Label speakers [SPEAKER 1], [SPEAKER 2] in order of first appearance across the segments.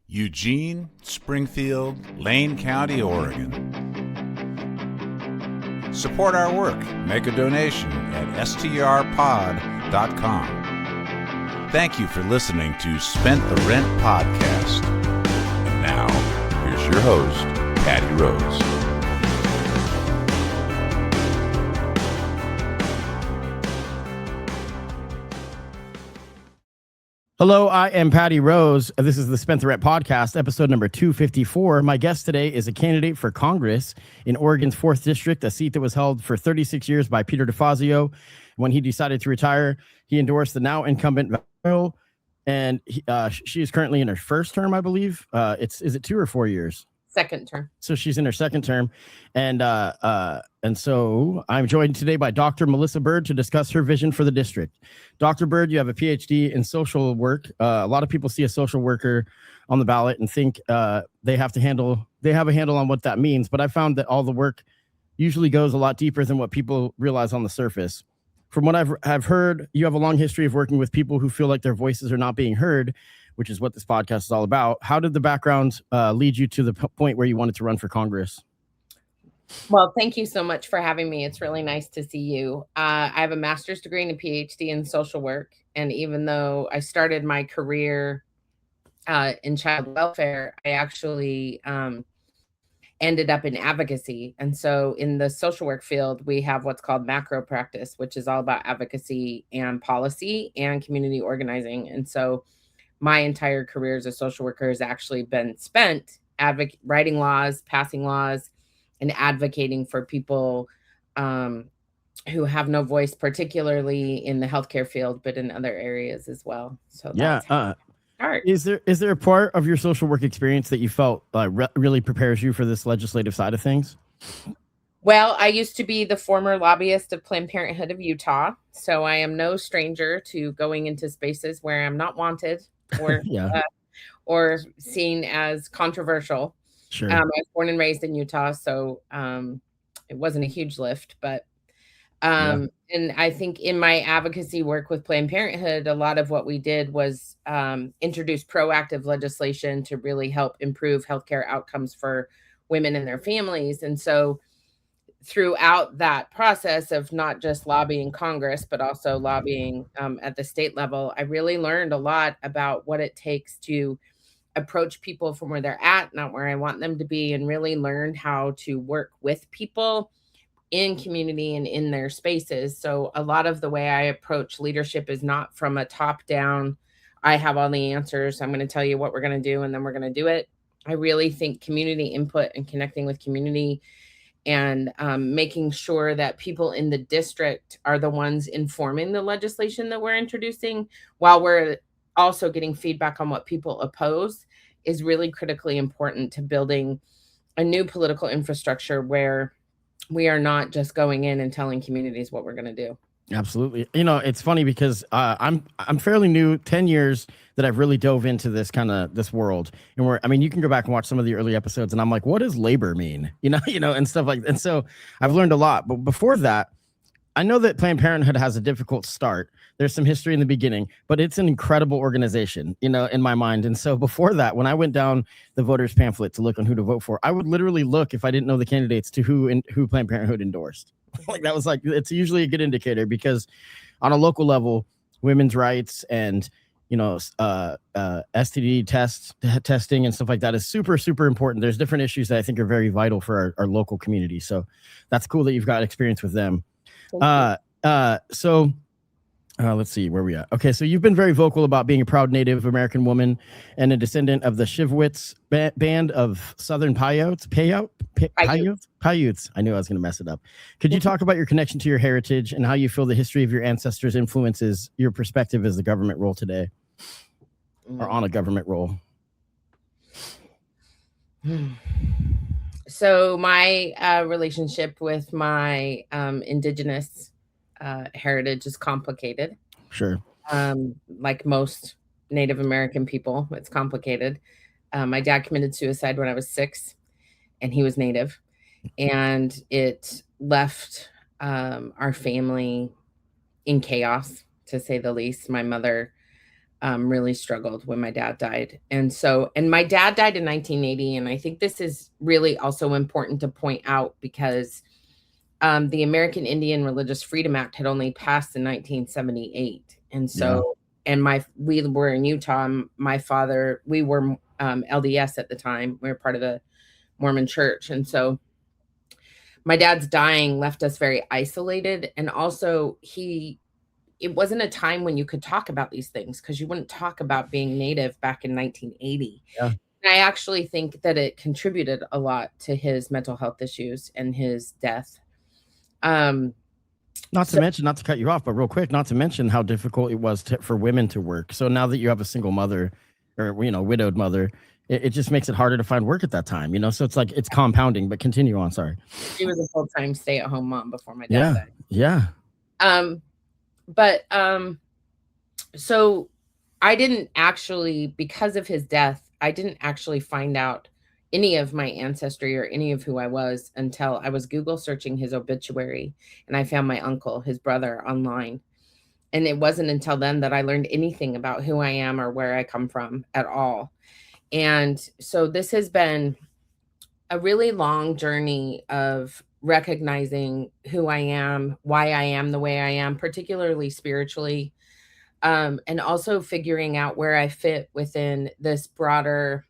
[SPEAKER 1] Eugene, Springfield, Lane County, Oregon. Support our work. Make a donation at strpod.com. Thank you for listening to Spent the Rent podcast. And now, here's your host, Patty Rose.
[SPEAKER 2] Hello, I am Patty Rose. This is the Spent the Rent podcast, episode number 254. My guest today is a candidate for Congress in Oregon's 4th District, a seat that was held for 36 years by Peter DeFazio. When he decided to retire, he endorsed the now incumbent Val Hoyle, and she is currently in her first term, I believe. Is it 2 or 4 years?
[SPEAKER 3] Second term.
[SPEAKER 2] So she's in her second term. And so I'm joined today by Dr. Melissa Bird to discuss her vision for the district. Dr. Bird, you have a PhD in social work. A lot of people see a social worker on the ballot and think they have a handle on what that means. But I found that all the work usually goes a lot deeper than what people realize on the surface. From what I've heard, you have a long history of working with people who feel like their voices are not being heard, which is what this podcast is all about. How did the background lead you to the point where you wanted to run for Congress?
[SPEAKER 3] Well, thank you so much for having me. It's really nice to see you. I have a master's degree and a PhD in social work. And even though I started my career in child welfare, I actually ended up in advocacy. And so in the social work field, we have what's called macro practice, which is all about advocacy and policy and community organizing. And so my entire career as a social worker has actually been spent writing laws, passing laws, and advocating for people who have no voice, particularly in the healthcare field, but in other areas as well. So
[SPEAKER 2] is there a part of your social work experience that you felt really prepares you for this legislative side of things?
[SPEAKER 3] Well, I used to be the former lobbyist of Planned Parenthood of Utah, so I am no stranger to going into spaces where I'm not wanted or or seen as controversial.
[SPEAKER 2] Sure.
[SPEAKER 3] I was born and raised in Utah, so it wasn't a huge lift, but and I think in my advocacy work with Planned Parenthood, a lot of what we did was introduce proactive legislation to really help improve healthcare outcomes for women and their families. And so throughout that process of not just lobbying Congress, but also lobbying at the state level, I really learned a lot about what it takes to approach people from where they're at, not where I want them to be, and really learned how to work with people in community and in their spaces. So a lot of the way I approach leadership is not from a top down, I have all the answers, I'm going to tell you what we're going to do, and then we're going to do it. I really think community input and connecting with community and making sure that people in the district are the ones informing the legislation that we're introducing, while we're also getting feedback on what people oppose, is really critically important to building a new political infrastructure where we are not just going in and telling communities what we're going to do.
[SPEAKER 2] Absolutely. You know, it's funny because I'm fairly new, 10 years that I've really dove into this world. And you can go back and watch some of the early episodes and I'm like, what does labor mean? You know, and stuff like that. And so I've learned a lot. But before that, I know that Planned Parenthood has a difficult start. There's some history in the beginning, but it's an incredible organization, in my mind. And so before that, when I went down the voters pamphlet to look on who to vote for, I would literally look, if I didn't know the candidates, to who Planned Parenthood endorsed. It's usually a good indicator, because on a local level, women's rights and, STD testing and stuff like that is super, super important. There's different issues that I think are very vital for our local community. So that's cool that you've got experience with them. Let's see where we at. Okay, so you've been very vocal about being a proud Native American woman and a descendant of the Shivwits band of Southern Paiutes. Paiutes. I knew I was going to mess it up. Could you talk about your connection to your heritage and how you feel the history of your ancestors influences your perspective as the government role today, or on a government role?
[SPEAKER 3] So my relationship with my Indigenous heritage is complicated.
[SPEAKER 2] Sure.
[SPEAKER 3] Like most Native American people, it's complicated. My dad committed suicide when I was 6, and he was Native, and it left our family in chaos, to say the least. My mother really struggled when my dad died. And my dad died in 1980. And I think this is really also important to point out because the American Indian Religious Freedom Act had only passed in 1978. And so, we were in Utah. My father, we were LDS at the time. We were part of the Mormon church. And so my dad's dying left us very isolated. And also it wasn't a time when you could talk about these things because you wouldn't talk about being Native back in 1980.
[SPEAKER 2] Yeah.
[SPEAKER 3] And I actually think that it contributed a lot to his mental health issues and his death.
[SPEAKER 2] Not to mention, not to cut you off, but real quick, not to mention how difficult it was for women to work. So now that you have a single mother or, widowed mother, it just makes it harder to find work at that time, so it's like it's compounding. But continue on. Sorry.
[SPEAKER 3] She was a full-time stay-at-home mom before my dad died.
[SPEAKER 2] Yeah.
[SPEAKER 3] So I didn't actually, because of his death, I didn't actually find out any of my ancestry or any of who I was until I was Google searching his obituary and I found my uncle, his brother, online. And it wasn't until then that I learned anything about who I am or where I come from at all. And so this has been a really long journey of recognizing who I am, why I am the way I am, particularly spiritually, and also figuring out where I fit within this broader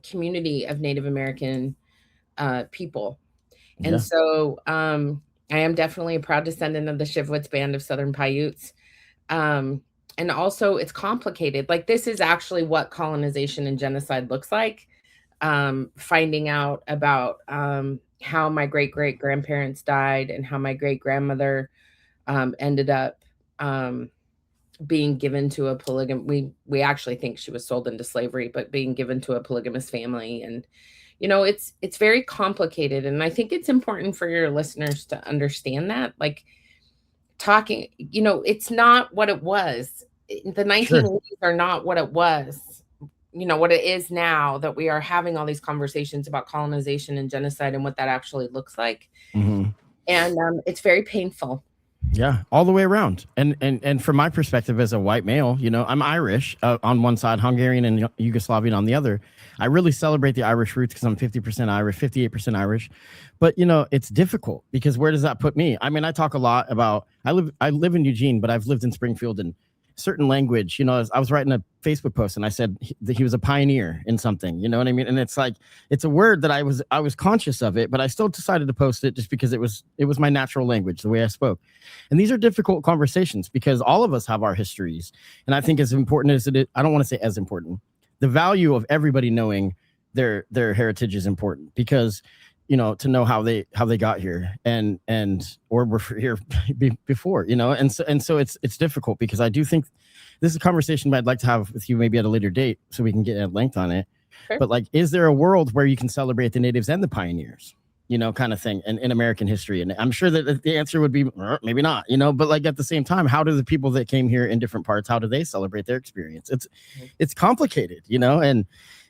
[SPEAKER 3] community of Native American people. And so I am definitely a proud descendant of the Shivwits Band of Southern Paiutes. And also it's complicated. Like this is actually what colonization and genocide looks like. Finding out about how my great-great-grandparents died and how my great-grandmother ended up being given to a we actually think she was sold into slavery, but being given to a polygamous family. And, it's very complicated. And I think it's important for your listeners to understand that, like talking, it's not what it was. The 1980s are not what it was, what it is now, that we are having all these conversations about colonization and genocide and what that actually looks like.
[SPEAKER 2] Mm-hmm.
[SPEAKER 3] And it's very painful.
[SPEAKER 2] Yeah, all the way around. And from my perspective as a white male, I'm Irish on one side, Hungarian and Yugoslavian on the other. I really celebrate the Irish roots because I'm 50% Irish, 58% Irish. But, it's difficult because where does that put me? I mean, I talk a lot about, I live in Eugene, but I've lived in Springfield, and certain language, I was writing a Facebook post and I said that he was a pioneer in something, you know what I mean? And it's like, it's a word that I was conscious of it, but I still decided to post it just because it was my natural language, the way I spoke. And these are difficult conversations because all of us have our histories. And I think as important as it is, I don't want to say as important, the value of everybody knowing their heritage is important because, to know how they got here or were here before, and so it's difficult because I do think this is a conversation I'd like to have with you maybe at a later date so we can get at length on it. Sure. But like, is there a world where you can celebrate the natives and the pioneers, kind of thing in American history? And I'm sure that the answer would be maybe not, but like at the same time, how do the people that came here in different parts, how do they celebrate their experience? It's complicated,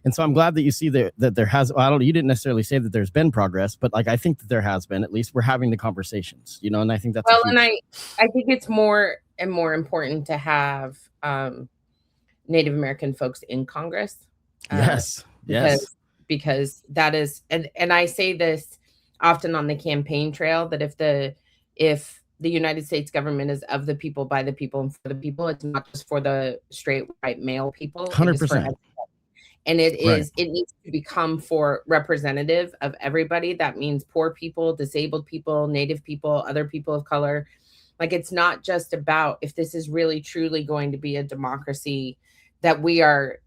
[SPEAKER 2] and so I'm glad that you see that there has, you didn't necessarily say that there's been progress, but like, I think that there has been, at least we're having the conversations, and I think that's
[SPEAKER 3] well, and I think it's more and more important to have Native American folks in Congress.
[SPEAKER 2] Yes.
[SPEAKER 3] Because that is, and I say this often on the campaign trail, that if the United States government is of the people, by the people, and for the people, it's not just for the straight white male people.
[SPEAKER 2] 100%.
[SPEAKER 3] And it needs to become for representative of everybody. That means poor people, disabled people, Native people, other people of color. Like, it's not just about, if this is really truly going to be a democracy that we are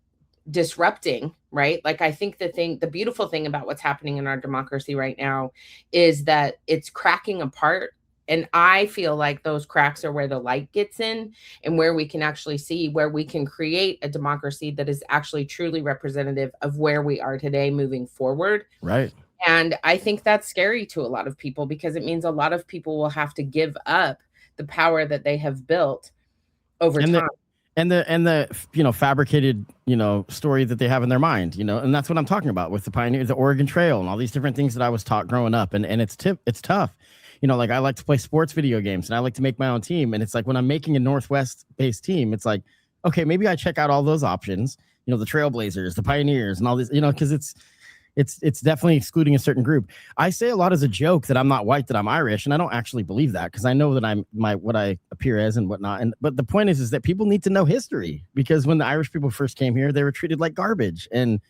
[SPEAKER 3] disrupting, right? Like, I think the beautiful thing about what's happening in our democracy right now is that it's cracking apart. And I feel like those cracks are where the light gets in and where we can actually see where we can create a democracy that is actually truly representative of where we are today moving forward.
[SPEAKER 2] Right.
[SPEAKER 3] And I think that's scary to a lot of people because it means a lot of people will have to give up the power that they have built over time.
[SPEAKER 2] And the fabricated, story that they have in their mind, and that's what I'm talking about with the pioneers, the Oregon Trail and all these different things that I was taught growing up. And it's tough. Like, I like to play sports video games and I like to make my own team. And it's like, when I'm making a Northwest based team, it's like, okay, maybe I check out all those options, the trailblazers, the pioneers, and all these, because it's definitely excluding a certain group. I say a lot as a joke that I'm not white, that I'm Irish, and I don't actually believe that, because I know that I'm what I appear as and whatnot. But the point is that people need to know history, because when the Irish people first came here, they were treated like garbage. And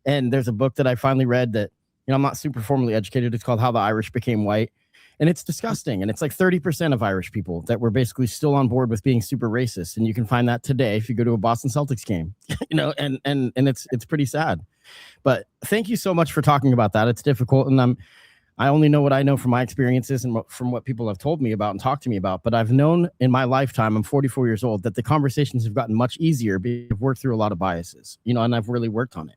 [SPEAKER 2] there's a book that I finally read that, I'm not super formally educated. It's called How the Irish Became White. And it's disgusting. And it's like 30% of Irish people that were basically still on board with being super racist. And you can find that today if you go to a Boston Celtics game, and it's pretty sad. But thank you so much for talking about that. It's difficult. And I only know what I know from my experiences and from what people have told me about and talked to me about. But I've known in my lifetime, I'm 44 years old, that the conversations have gotten much easier because I've worked through a lot of biases, and I've really worked on it.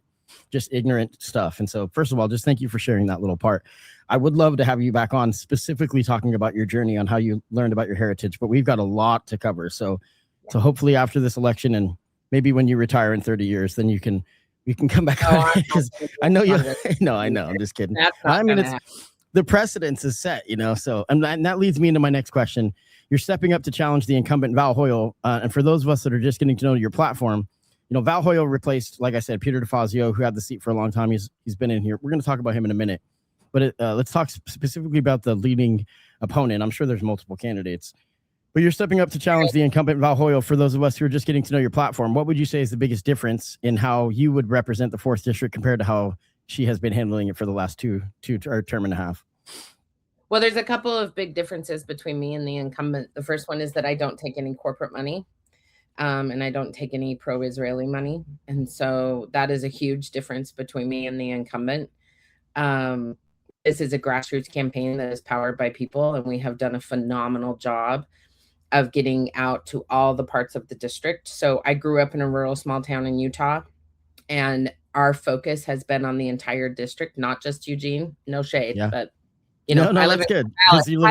[SPEAKER 2] Just ignorant stuff. And so, first of all, just thank you for sharing that little part. I would love to have you back on, specifically talking about your journey on how you learned about your heritage, but we've got a lot to cover. So hopefully after this election, and maybe when you retire in 30 years, then you can come back on, because I know you. No, I know. I'm just kidding. I mean, the precedence is set, So, and that leads me into my next question. You're stepping up to challenge the incumbent Val Hoyle, and for those of us that are just getting to know your platform, Val Hoyle replaced, like I said, Peter DeFazio, who had the seat for a long time. He's been in here. We're going to talk about him in a minute, but let's talk specifically about the leading opponent. I'm sure there's multiple candidates, but you're stepping up to challenge the incumbent Val Hoyle. For those of us who are just getting to know your platform, what would you say is the biggest difference in how you would represent the 4th District compared to how she has been handling it for the last two term and a half?
[SPEAKER 3] Well, there's a couple of big differences between me and the incumbent. The first one is that I don't take any corporate money. And I don't take any pro-Israeli money. And so that is a huge difference between me and the incumbent. This is a grassroots campaign that is powered by people, and we have done a phenomenal job of getting out to all the parts of the district. So I grew up in a rural small town in Utah, and our focus has been on the entire district, not just Eugene. No shade, but
[SPEAKER 2] no, that's good.
[SPEAKER 3] I live in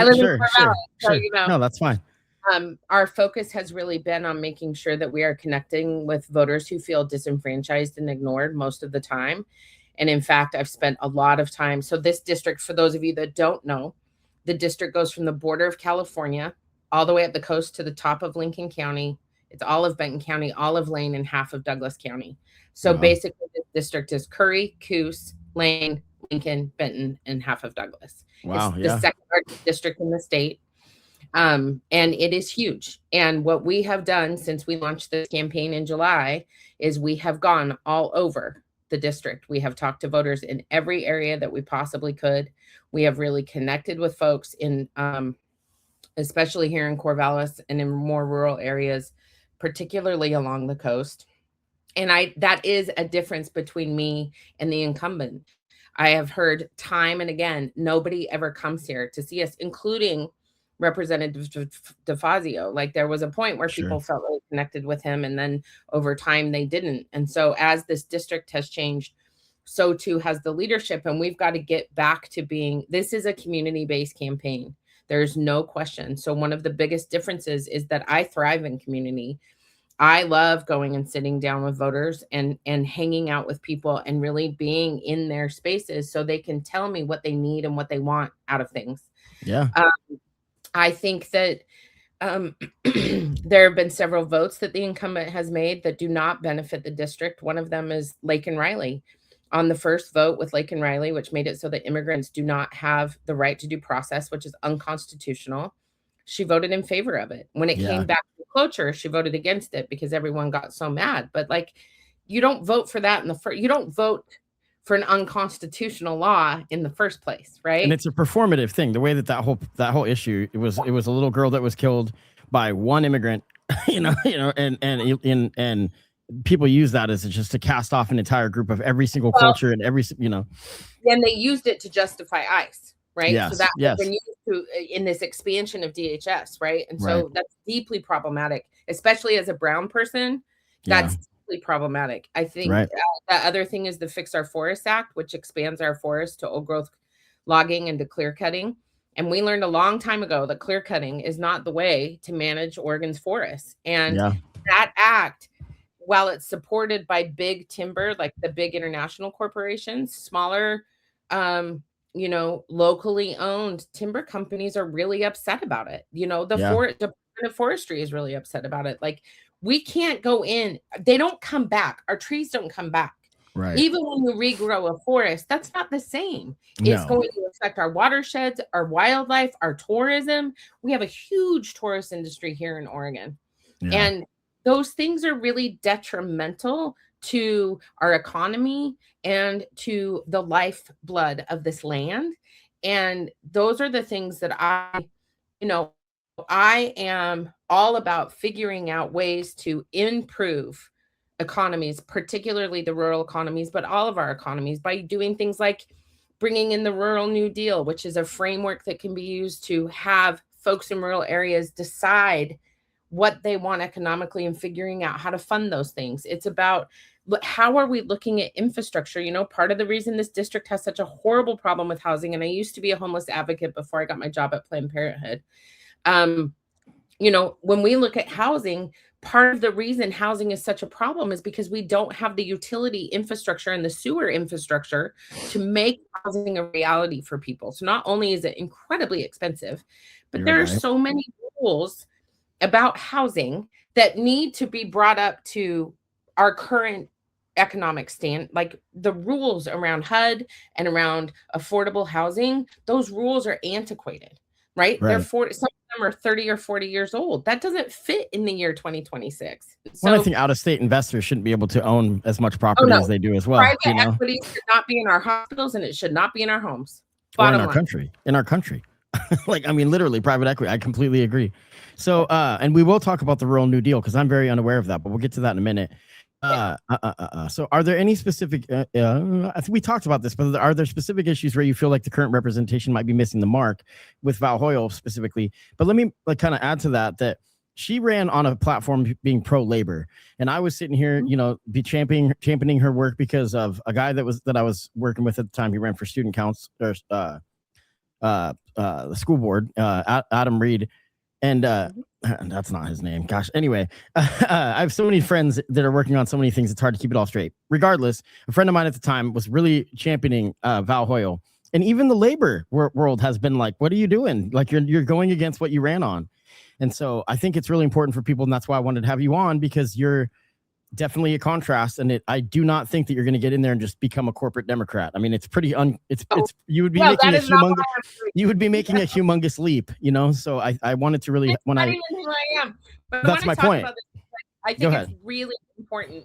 [SPEAKER 3] Valley, so
[SPEAKER 2] no, that's fine.
[SPEAKER 3] Our focus has really been on making sure that we are connecting with voters who feel disenfranchised and ignored most of the time. And in fact, I've spent a lot of time. So this district, for those of you that don't know, the district goes from the border of California all the way up the coast to the top of Lincoln County. It's all of Benton County, all of Lane, and half of Douglas County. So basically, this district is Curry, Coos, Lane, Lincoln, Benton, and half of Douglas.
[SPEAKER 2] Wow,
[SPEAKER 3] it's the second largest district in the state. And it is huge. And what we have done since we launched this campaign in July is we have gone all over the district. We have talked to voters in every area that we possibly could. We have really connected with folks in, especially here in Corvallis and in more rural areas, particularly along the coast. And that is a difference between me and the incumbent. I have heard time and again, nobody ever comes here to see us, including Representative DeFazio. Like, there was a point where people felt really connected with him, and then over time they didn't. And so as this district has changed, so too has the leadership. And we've got to get back to this is a community-based campaign. There's no question. So one of the biggest differences is that I thrive in community. I love going and sitting down with voters and hanging out with people and really being in their spaces so they can tell me what they need and what they want out of things.
[SPEAKER 2] Yeah.
[SPEAKER 3] I think that there have been several votes that the incumbent has made that do not benefit the district. One of them is Lake and Riley. On the first vote with Lake and Riley, which made it so that immigrants do not have the right to due process, which is unconstitutional, she voted in favor of it. When it came back to cloture, she voted against it because everyone got so mad. But like, you don't vote for that you don't vote for an unconstitutional law in the first place, right?
[SPEAKER 2] And it's a performative thing. The way that whole issue, it was a little girl that was killed by one immigrant, and people use that as just to cast off an entire group of every single culture and every.
[SPEAKER 3] And they used it to justify ICE, right?
[SPEAKER 2] Yes,
[SPEAKER 3] so that has been used in this expansion of DHS, right? And so that's deeply problematic, especially as a brown person. That's deeply problematic. I think the other thing is the Fix Our Forests Act, which expands our forests to old growth logging and to clear cutting. And we learned a long time ago that clear cutting is not the way to manage Oregon's forests. And that act, while it's supported by big timber, like the big international corporations, smaller, locally owned timber companies are really upset about it. The Department of Forestry is really upset about it. Like, We can't go in. They don't come back. Our trees don't come back.
[SPEAKER 2] Right.
[SPEAKER 3] Even when you regrow a forest, that's not the same. It's going to affect our watersheds, our wildlife, our tourism. We have a huge tourist industry here in Oregon. Yeah. And those things are really detrimental to our economy and to the lifeblood of this land. And those are the things that I am all about figuring out ways to improve economies, particularly the rural economies, but all of our economies, by doing things like bringing in the Rural New Deal, which is a framework that can be used to have folks in rural areas decide what they want economically and figuring out how to fund those things. It's about how are we looking at infrastructure? Part of the reason this district has such a horrible problem with housing, and I used to be a homeless advocate before I got my job at Planned Parenthood. When we look at housing, part of the reason housing is such a problem is because we don't have the utility infrastructure and the sewer infrastructure to make housing a reality for people. So not only is it incredibly expensive, but there are so many rules about housing that need to be brought up to our current economic stand, like the rules around HUD and around affordable housing. Those rules are antiquated, right? They're some of them are 30 or 40 years old. That doesn't fit in the year 2026.
[SPEAKER 2] Well, I think out-of-state investors shouldn't be able to own as much property as they do as well.
[SPEAKER 3] Private equity should not be in our hospitals, and it should not be in our homes.
[SPEAKER 2] Or in our country. In our country. Literally private equity. I completely agree. So, and we will talk about the Rural New Deal because I'm very unaware of that, but we'll get to that in a minute. So are there any specific, I think we talked about this, but are there specific issues where you feel like the current representation might be missing the mark with Val Hoyle specifically? But let me kind of add to that she ran on a platform being pro-labor, and I was sitting here, be championing her work because of a guy that I was working with at the time. He ran for student council, or the school board, Adam Reed. And that's not his name. Gosh. Anyway, I have so many friends that are working on so many things. It's hard to keep it all straight. Regardless, a friend of mine at the time was really championing Val Hoyle. And even the labor world has been like, what are you doing? Like you're going against what you ran on. And so I think it's really important for people. And that's why I wanted to have you on, because you're definitely a contrast. And I do not think that you're going to get in there and just become a corporate Democrat. I mean, it's pretty you would be making a humongous leap, So I wanted to really,
[SPEAKER 3] even who I am. But
[SPEAKER 2] that's my point.
[SPEAKER 3] I think it's really important.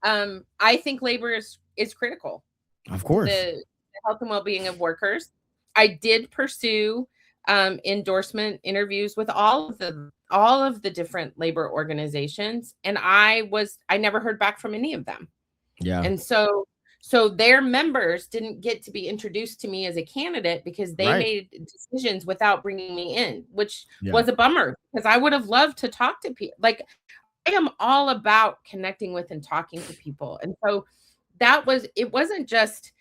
[SPEAKER 3] I think labor is critical.
[SPEAKER 2] Of course.
[SPEAKER 3] The health and well-being of workers. I did pursue endorsement interviews with all of the different labor organizations, and I never heard back from any of them.
[SPEAKER 2] Yeah.
[SPEAKER 3] And so their members didn't get to be introduced to me as a candidate because they made decisions without bringing me in, which was a bummer, because I would have loved to talk to people. Like, I am all about connecting with and talking to people. And so it wasn't just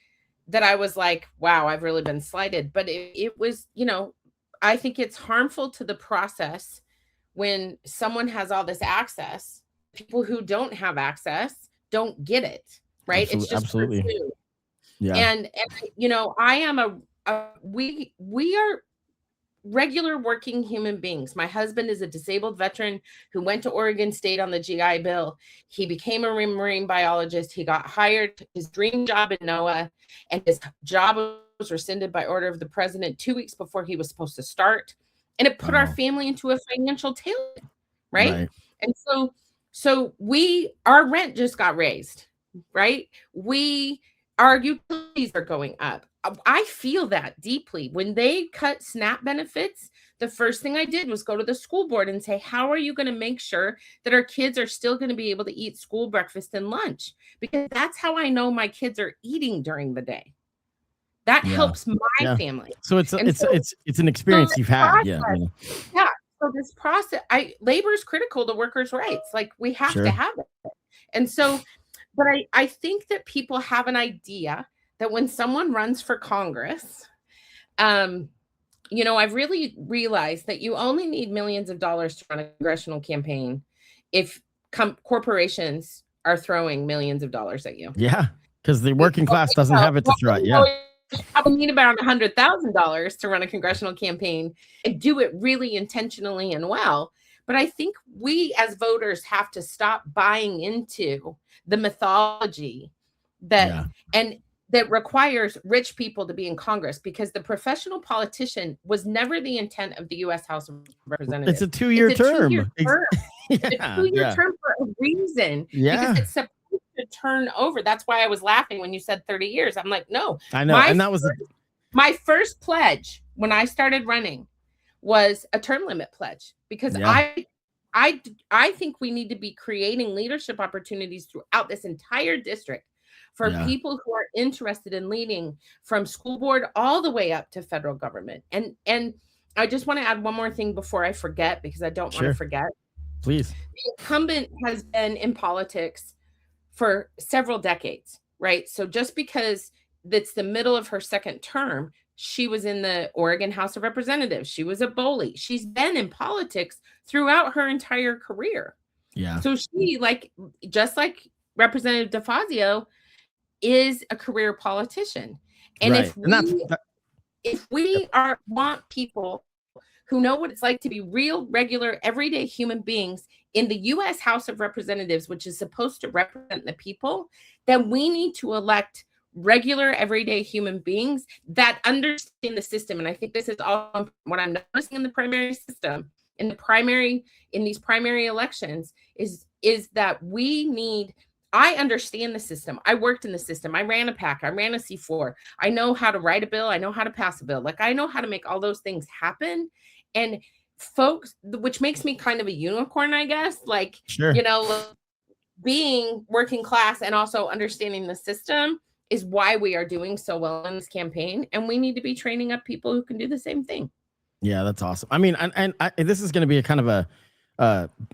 [SPEAKER 3] that I was like, wow, I've really been slighted, but it was, I think it's harmful to the process when someone has all this access. People who don't have access don't get it, right? It's just
[SPEAKER 2] absolutely.
[SPEAKER 3] Yeah. And I am we are regular working human beings. My husband is a disabled veteran who went to Oregon State on the GI Bill. He became a marine biologist. He got hired to his dream job in NOAA, and his job was rescinded by order of the president 2 weeks before he was supposed to start. And it put our family into a financial tailwind, right? And so our rent just got raised, right? Our utilities are going up. I feel that deeply. When they cut SNAP benefits, the first thing I did was go to the school board and say, how are you going to make sure that our kids are still going to be able to eat school breakfast and lunch? Because that's how I know my kids are eating during the day. That helps my family.
[SPEAKER 2] So it's an experience you've had. Yeah.
[SPEAKER 3] So this process, labor is critical to workers' rights. Like, we have to have it. And so, but I think that people have an idea that when someone runs for Congress, I've really realized that you only need millions of dollars to run a congressional campaign if corporations are throwing millions of dollars at you.
[SPEAKER 2] Yeah, because the working class doesn't have it to throw it. Yeah.
[SPEAKER 3] I would need about $100,000 to run a congressional campaign and do it really intentionally and well. But I think we as voters have to stop buying into the mythology that that requires rich people to be in Congress, because the professional politician was never the intent of the U.S. House of Representatives.
[SPEAKER 2] It's a two-year term.
[SPEAKER 3] It's a two-year term for a reason. Because it's supposed to turn over. That's why I was laughing when you said 30 years. I'm like, no.
[SPEAKER 2] I know. And that was
[SPEAKER 3] my first pledge when I started running was a term limit pledge, because I think we need to be creating leadership opportunities throughout this entire district for people who are interested in leading, from school board all the way up to federal government. And I just want to add one more thing before I forget, because I don't want to forget.
[SPEAKER 2] Please.
[SPEAKER 3] The incumbent has been in politics for several decades, right? So just because it's the middle of her second term, she was in the Oregon House of Representatives. She was a bully. She's been in politics throughout her entire career.
[SPEAKER 2] Yeah.
[SPEAKER 3] So she, just like Representative DeFazio, is a career politician. And if we want people who know what it's like to be real, regular, everyday human beings in the U.S. House of Representatives, which is supposed to represent the people, then we need to elect regular, everyday human beings that understand the system. And I think this is all what I'm noticing in the primary system, in these primary elections, is that I understand the system. I worked in the system. I ran a PAC. I ran a C4. I know how to write a bill. I know how to pass a bill. I know how to make all those things happen. And folks, which makes me kind of a unicorn, I guess, being working class and also understanding the system is why we are doing so well in this campaign. And we need to be training up people who can do the same thing.
[SPEAKER 2] Yeah, that's awesome. I mean, and this is going to be a kind of a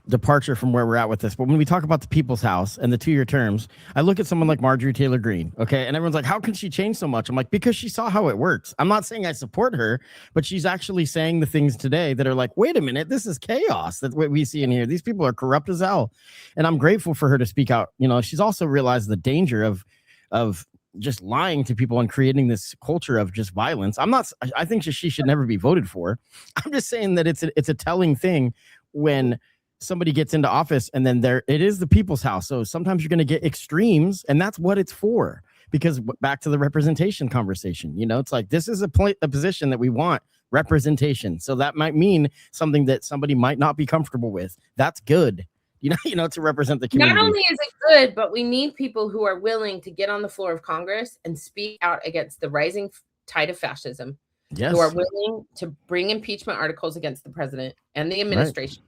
[SPEAKER 2] departure from where we're at with this, but when we talk about the People's House and the 2-year terms, I look at someone like Marjorie Taylor Greene, okay, and everyone's like, how can she change so much? I'm like, because she saw how it works. I'm not saying I support her, but she's actually saying the things today that are like, wait a minute, this is chaos. That's what we see in here. These people are corrupt as hell, and I'm grateful for her to speak out. She's also realized the danger of just lying to people and creating this culture of just violence. I think she should never be voted for. I'm just saying that it's a telling thing when somebody gets into office and then it is the People's House. So sometimes you're going to get extremes, and that's what it's for. Because back to the representation conversation, it's like, this is a position that we want representation. So that might mean something that somebody might not be comfortable with. That's good. To represent the community.
[SPEAKER 3] Not only is it good, but we need people who are willing to get on the floor of Congress and speak out against the rising tide of fascism.
[SPEAKER 2] Yes.
[SPEAKER 3] Who are willing to bring impeachment articles against the president and the administration.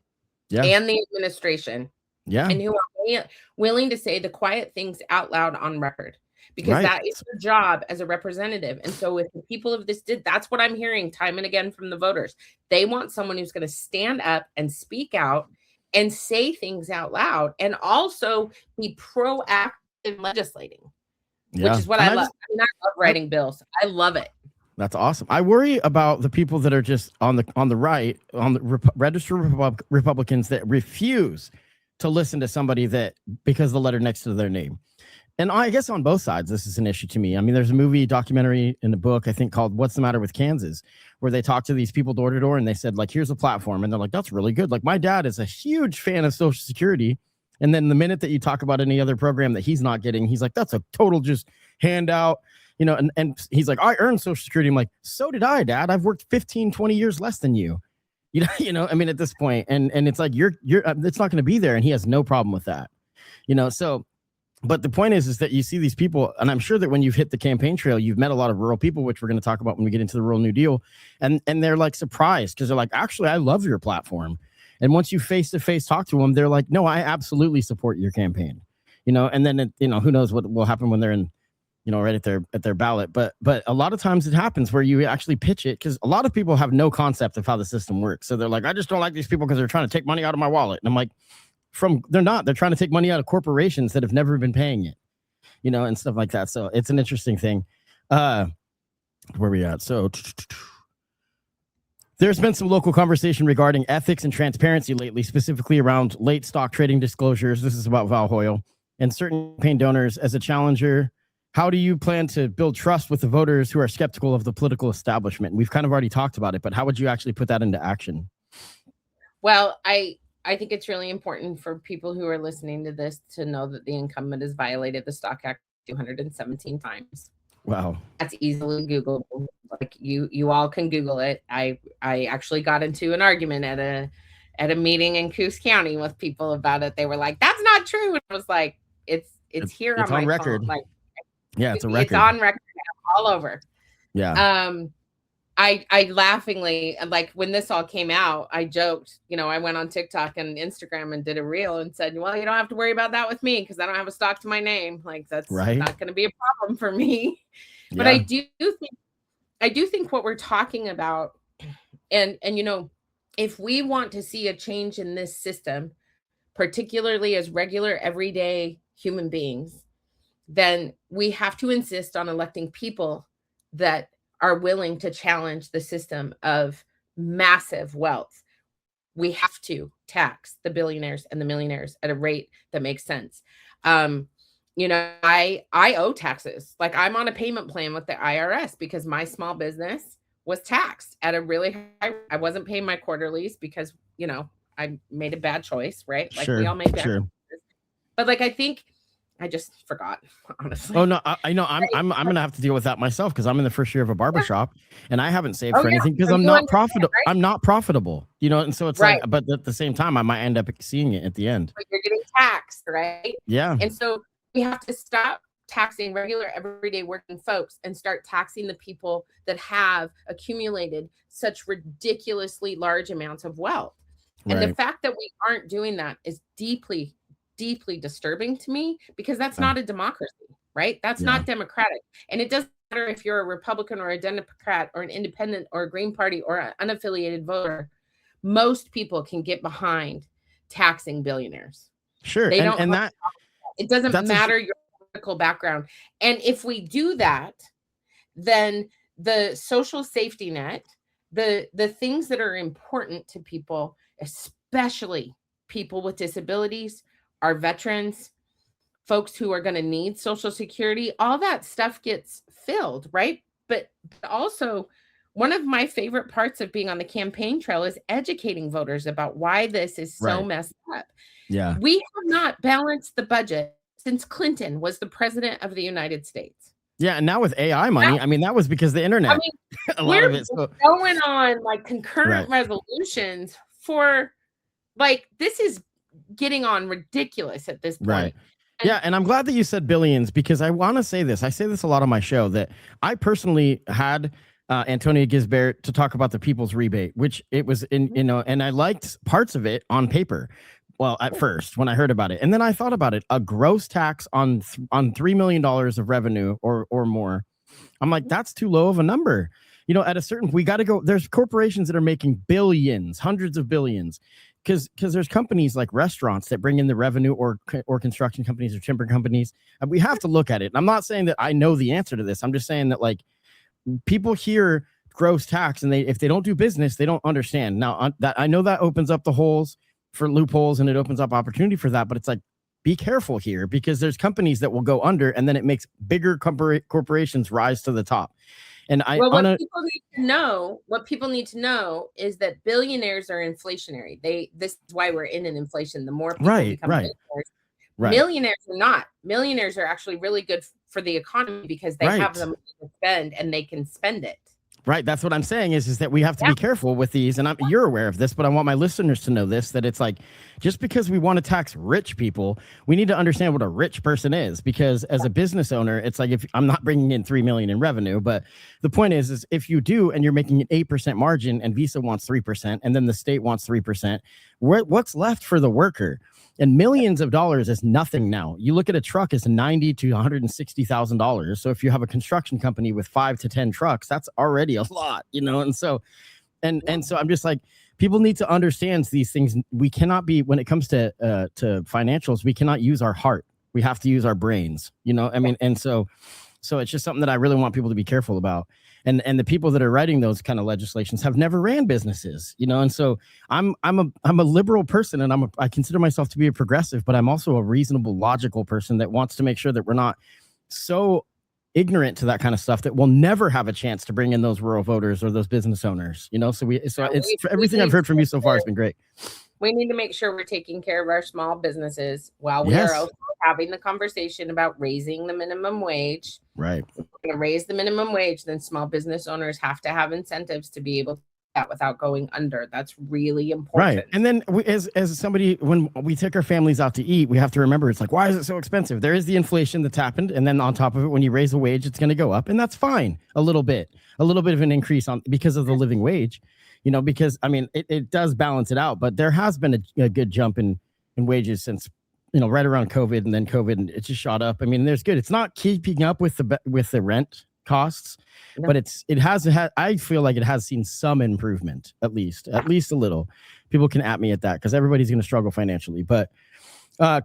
[SPEAKER 3] Right. Yeah. And the administration.
[SPEAKER 2] Yeah.
[SPEAKER 3] And who are willing to say the quiet things out loud on record. Because that is their job as a representative. And so if the people of this that's what I'm hearing time and again from the voters. They want someone who's going to stand up and speak out and say things out loud, and also be proactive in legislating, which is what I love. I love writing bills. I love it.
[SPEAKER 2] That's awesome. I worry about the people that are just on the right, on the registered Republicans that refuse to listen to somebody because the letter next to their name. And I guess on both sides, this is an issue to me. I mean, there's a movie documentary in a book, I think, called What's the Matter with Kansas, where they talk to these people door to door and they said, here's a platform. And they're like, that's really good. My dad is a huge fan of Social Security. And then the minute that you talk about any other program that he's not getting, he's like, that's a total just handout, and he's like, I earned Social Security. I'm like, so did I, Dad. I've worked 15, 20 years less than you. I mean, at this point, and it's like, you're it's not going to be there. And he has no problem with that, so. But the point is that you see these people, and I'm sure that when you've hit the campaign trail, you've met a lot of rural people, which we're going to talk about when we get into the Rural New Deal. And they're surprised because they're like, actually, I love your platform. And once you face-to-face talk to them, they're like, no, I absolutely support your campaign. And then, who knows what will happen when they're in, right at their ballot. But a lot of times it happens where you actually pitch it, because a lot of people have no concept of how the system works. So they're like, I just don't like these people because they're trying to take money out of my wallet. And I'm like, they're trying to take money out of corporations that have never been paying it, and stuff like that. So it's an interesting thing. Where we at? So there's been some local conversation regarding ethics and transparency lately, specifically around late stock trading disclosures. This is about Val Hoyle and certain campaign donors. As a challenger, how do you plan to build trust with the voters who are skeptical of the political establishment? We've kind of already talked about it, but how would you actually put that into action?
[SPEAKER 3] Well, I think it's really important for people who are listening to this to know that the incumbent has violated the Stock Act 217 times.
[SPEAKER 2] Wow.
[SPEAKER 3] That's easily Googleable. Like you all can Google it. I actually got into an argument at a meeting in Coos County with people about it. They were like, "That's not true." And I was like, "It's here
[SPEAKER 2] it's
[SPEAKER 3] on my
[SPEAKER 2] record.
[SPEAKER 3] phone. Like,
[SPEAKER 2] yeah, it's a record.
[SPEAKER 3] It's on record now, all over."
[SPEAKER 2] Yeah.
[SPEAKER 3] I laughingly, like when this all came out, I joked, I went on TikTok and Instagram and did a reel and said, well, you don't have to worry about that with me because I don't have a stock to my name. Like that's
[SPEAKER 2] right.
[SPEAKER 3] not going to be a problem for me. Yeah. But I do think what we're talking about, and if we want to see a change in this system, particularly as regular everyday human beings, then we have to insist on electing people that are willing to challenge the system of massive wealth. We have to tax the billionaires and the millionaires at a rate that makes sense. I owe taxes. Like I'm on a payment plan with the IRS because my small business was taxed at a really high. I wasn't paying my quarterlies because, I made a bad choice, right? Like we all make bad choices. But like, I think I just forgot, honestly.
[SPEAKER 2] Oh no, I know. I'm gonna have to deal with that myself because I'm in the first year of a barbershop and I haven't saved for anything because I'm not profitable. Right? I'm not profitable, and so it's right. Like, but at the same time, I might end up seeing it at the end.
[SPEAKER 3] But you're getting taxed, right?
[SPEAKER 2] Yeah.
[SPEAKER 3] And so we have to stop taxing regular everyday working folks and start taxing the people that have accumulated such ridiculously large amounts of wealth. And right. The fact that we aren't doing that is deeply disturbing to me because that's not a democracy, right? That's not democratic. And it doesn't matter if you're a Republican or a Democrat or an independent or a Green Party or an unaffiliated voter. Most people can get behind taxing billionaires.
[SPEAKER 2] Sure.
[SPEAKER 3] They don't.
[SPEAKER 2] And that
[SPEAKER 3] it doesn't matter your political background. And if we do that, then the social safety net, the things that are important to people, especially people with disabilities, our veterans, folks who are going to need Social Security, all that stuff gets filled, right? But also, one of my favorite parts of being on the campaign trail is educating voters about why this is so messed up.
[SPEAKER 2] Yeah.
[SPEAKER 3] We have not balanced the budget since Clinton was the president of the United States.
[SPEAKER 2] Yeah, and now with AI money, that was because of the internet. A lot of it.
[SPEAKER 3] So going on like concurrent resolutions for like this is getting on ridiculous at this point.
[SPEAKER 2] Right. Yeah, and I'm glad that you said billions because I want to say this. I say this a lot on my show that I personally had Antonia Gisbert to talk about the people's rebate, which it was and I liked parts of it on paper. Well, at first when I heard about it, and then I thought about it, a gross tax on $3 million of revenue or more. I'm like, that's too low of a number. At a certain, we got to go. There's corporations that are making billions, hundreds of billions. Because there's companies like restaurants that bring in the revenue or construction companies or timber companies. And we have to look at it. And I'm not saying that I know the answer to this. I'm just saying that like people hear gross tax and if they don't do business, they don't understand. Now that I know that opens up the holes for loopholes and it opens up opportunity for that. But it's like, be careful here because there's companies that will go under and then it makes bigger corporations rise to the top. And what
[SPEAKER 3] people need to know is that billionaires are inflationary. This is why we're in an inflation. The more people become millionaires. Millionaires are not. Millionaires are actually really good for the economy because they have the money to spend and they can spend it.
[SPEAKER 2] Right. That's what I'm saying is that we have to be careful with these. And you're aware of this, but I want my listeners to know this, that it's like, just because we want to tax rich people, we need to understand what a rich person is. Because as a business owner, it's like, if I'm not bringing in 3 million in revenue, but the point is if you do, and you're making an 8% margin and Visa wants 3%, and then the state wants 3%, what's left for the worker? And millions of dollars is nothing now. You look at a truck as $90,000 to $160,000. So if you have a construction company with 5 to 10 trucks, that's already a lot, And so, and so I'm just like, people need to understand these things. We cannot be, when it comes to financials, we cannot use our heart. We have to use our brains, And so it's just something that I really want people to be careful about. And the people that are writing those kind of legislations have never ran businesses, And so I'm a liberal person, and I consider myself to be a progressive, but I'm also a reasonable, logical person that wants to make sure that we're not so ignorant to that kind of stuff that we'll never have a chance to bring in those rural voters or those business owners, So it's everything I've heard from you so far has been great.
[SPEAKER 3] We need to make sure we're taking care of our small businesses while we
[SPEAKER 2] Yes.
[SPEAKER 3] are also having the conversation about raising the minimum wage.
[SPEAKER 2] Right.
[SPEAKER 3] If we're going to raise the minimum wage, then small business owners have to have incentives to be able to do that without going under. That's really important.
[SPEAKER 2] Right. And then as somebody, when we take our families out to eat, we have to remember, it's like, why is it so expensive? There is the inflation that's happened. And then on top of it, when you raise the wage, it's going to go up. And that's fine. A little bit of an increase because of the living wage, because I mean, it does balance it out, but there has been a good jump in wages since, right around COVID, and then COVID, and it just shot up. I mean, there's good. It's not keeping up with the rent costs, no. But it has I feel like it has seen some improvement, at least a little. People can at me at that because everybody's going to struggle financially. But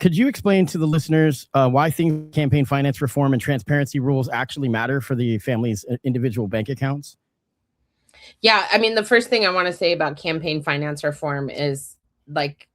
[SPEAKER 2] could you explain to the listeners why things campaign finance reform and transparency rules actually matter for the family's individual bank accounts?
[SPEAKER 3] Yeah, I mean, the first thing I want to say about campaign finance reform is, like,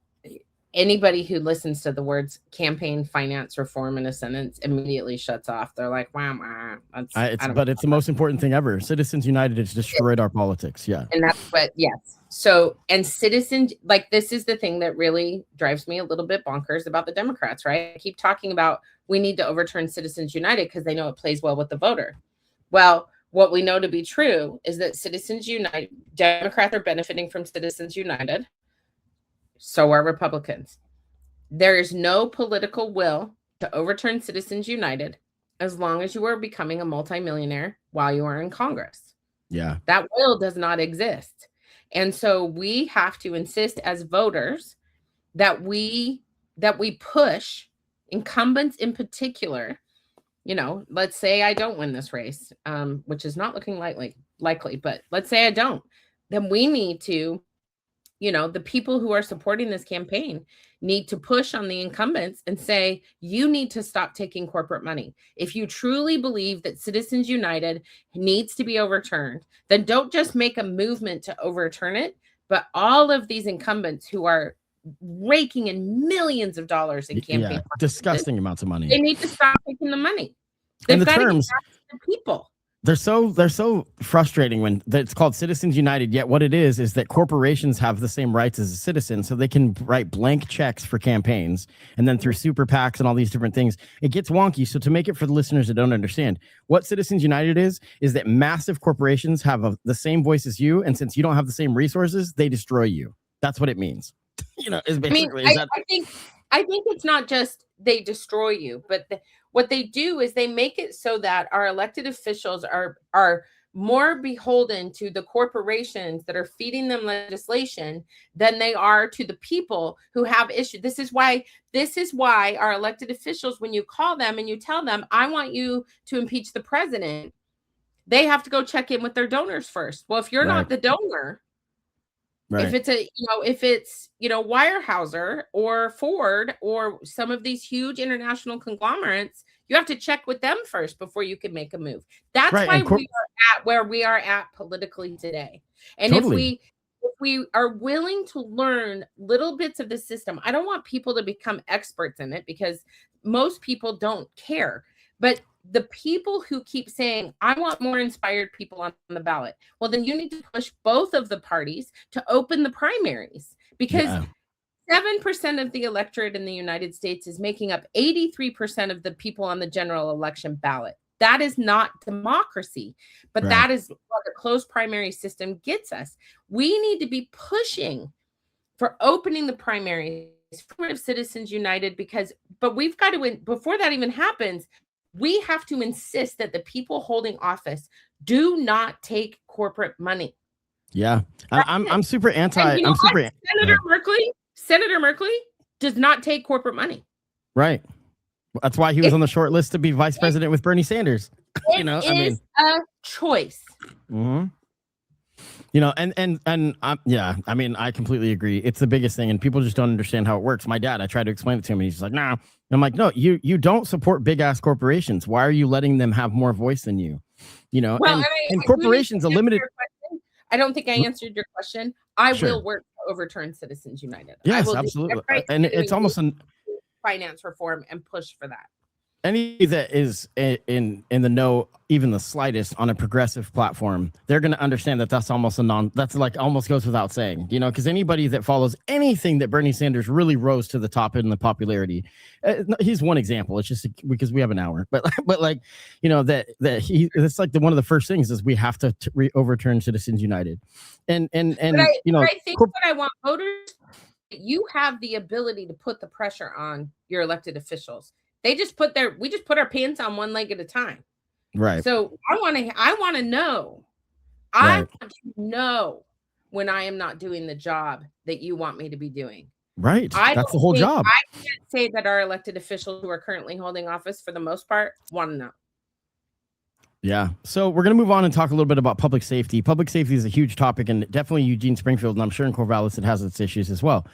[SPEAKER 3] anybody who listens to the words campaign finance reform in a sentence immediately shuts off. They're like, wow.
[SPEAKER 2] But it's the most important thing ever. Citizens United has destroyed our politics. Yeah.
[SPEAKER 3] And that's what, yes. So, and citizens, like, this is the thing that really drives me a little bit bonkers about the Democrats, right? I keep talking about we need to overturn Citizens United because they know it plays well with the voter. Well, what we know to be true is that Citizens United, Democrats are benefiting from Citizens United. So are Republicans. There is no political will to overturn Citizens United as long as you are becoming a multimillionaire while you are in Congress.
[SPEAKER 2] Yeah.
[SPEAKER 3] That will does not exist. And so we have to insist as voters that we push incumbents in particular. Let's say I don't win this race, which is not looking likely, but let's say I don't. Then we need to, the people who are supporting this campaign need to push on the incumbents and say, you need to stop taking corporate money. If you truly believe that Citizens United needs to be overturned, then don't just make a movement to overturn it, but all of these incumbents who are raking in millions of dollars in campaign
[SPEAKER 2] disgusting amounts of money.
[SPEAKER 3] They need to stop taking the money. They've got to get back to the people.
[SPEAKER 2] They're so frustrating when it's called Citizens United. Yet what it is that corporations have the same rights as a citizen, so they can write blank checks for campaigns, and then through super PACs and all these different things, it gets wonky. So to make it for the listeners that don't understand, what Citizens United is that massive corporations have the same voice as you, and since you don't have the same resources, they destroy you. That's what it means. Is basically.
[SPEAKER 3] I think it's not just they destroy you, but what they do is they make it so that our elected officials are more beholden to the corporations that are feeding them legislation than they are to the people who have issues. This is why our elected officials, when you call them and you tell them, I want you to impeach the president, they have to go check in with their donors first. Well, if you're not the donor, right. If it's Weyerhaeuser or Ford or some of these huge international conglomerates, you have to check with them first before you can make a move. That's why we are at where we are at politically today. And totally. if we are willing to learn little bits of the system, I don't want people to become experts in it because most people don't care. But the people who keep saying, I want more inspired people on the ballot, well, then you need to push both of the parties to open the primaries because 7% of the electorate in the United States is making up 83% of the people on the general election ballot. That is not democracy, but that is what a closed primary system gets us. We need to be pushing for opening the primaries for Citizens United but we've got to, before that even happens, we have to insist that the people holding office do not take corporate money.
[SPEAKER 2] Yeah, I'm super anti.
[SPEAKER 3] Senator Merkley does not take corporate money.
[SPEAKER 2] Right. That's why he was on the short list to be vice president with Bernie Sanders.
[SPEAKER 3] It is a choice.
[SPEAKER 2] Mm-hmm. I completely agree. It's the biggest thing, and people just don't understand how it works. My dad, I tried to explain it to him, and he's just like, "Nah." I'm like, "No, you don't support big ass corporations. Why are you letting them have more voice than you?" And corporations are limited.
[SPEAKER 3] I don't think I answered your question. I will work to overturn Citizens United.
[SPEAKER 2] Yes, absolutely. And it's almost
[SPEAKER 3] finance reform and push for that.
[SPEAKER 2] any that is in the know, even the slightest, on a progressive platform, they're going to understand that that's almost that's like almost goes without saying, because anybody that follows anything that Bernie Sanders really rose to the top in the popularity, he's one example. It's just because we have an hour, but like, it's like one of the first things is we have to overturn Citizens United, and
[SPEAKER 3] I think what I want voters, you have the ability to put the pressure on your elected officials. We just put our pants on one leg at a time.
[SPEAKER 2] Right.
[SPEAKER 3] So I want to know.
[SPEAKER 2] Right.
[SPEAKER 3] I want to know when I am not doing the job that you want me to be doing.
[SPEAKER 2] Right. That's the whole job.
[SPEAKER 3] I can't say that our elected officials who are currently holding office, for the most part, want to know. Yeah.
[SPEAKER 2] So we're going to move on and talk a little bit about public safety. Public safety is a huge topic, and definitely Eugene, Springfield, and I'm sure in Corvallis it has its issues as well.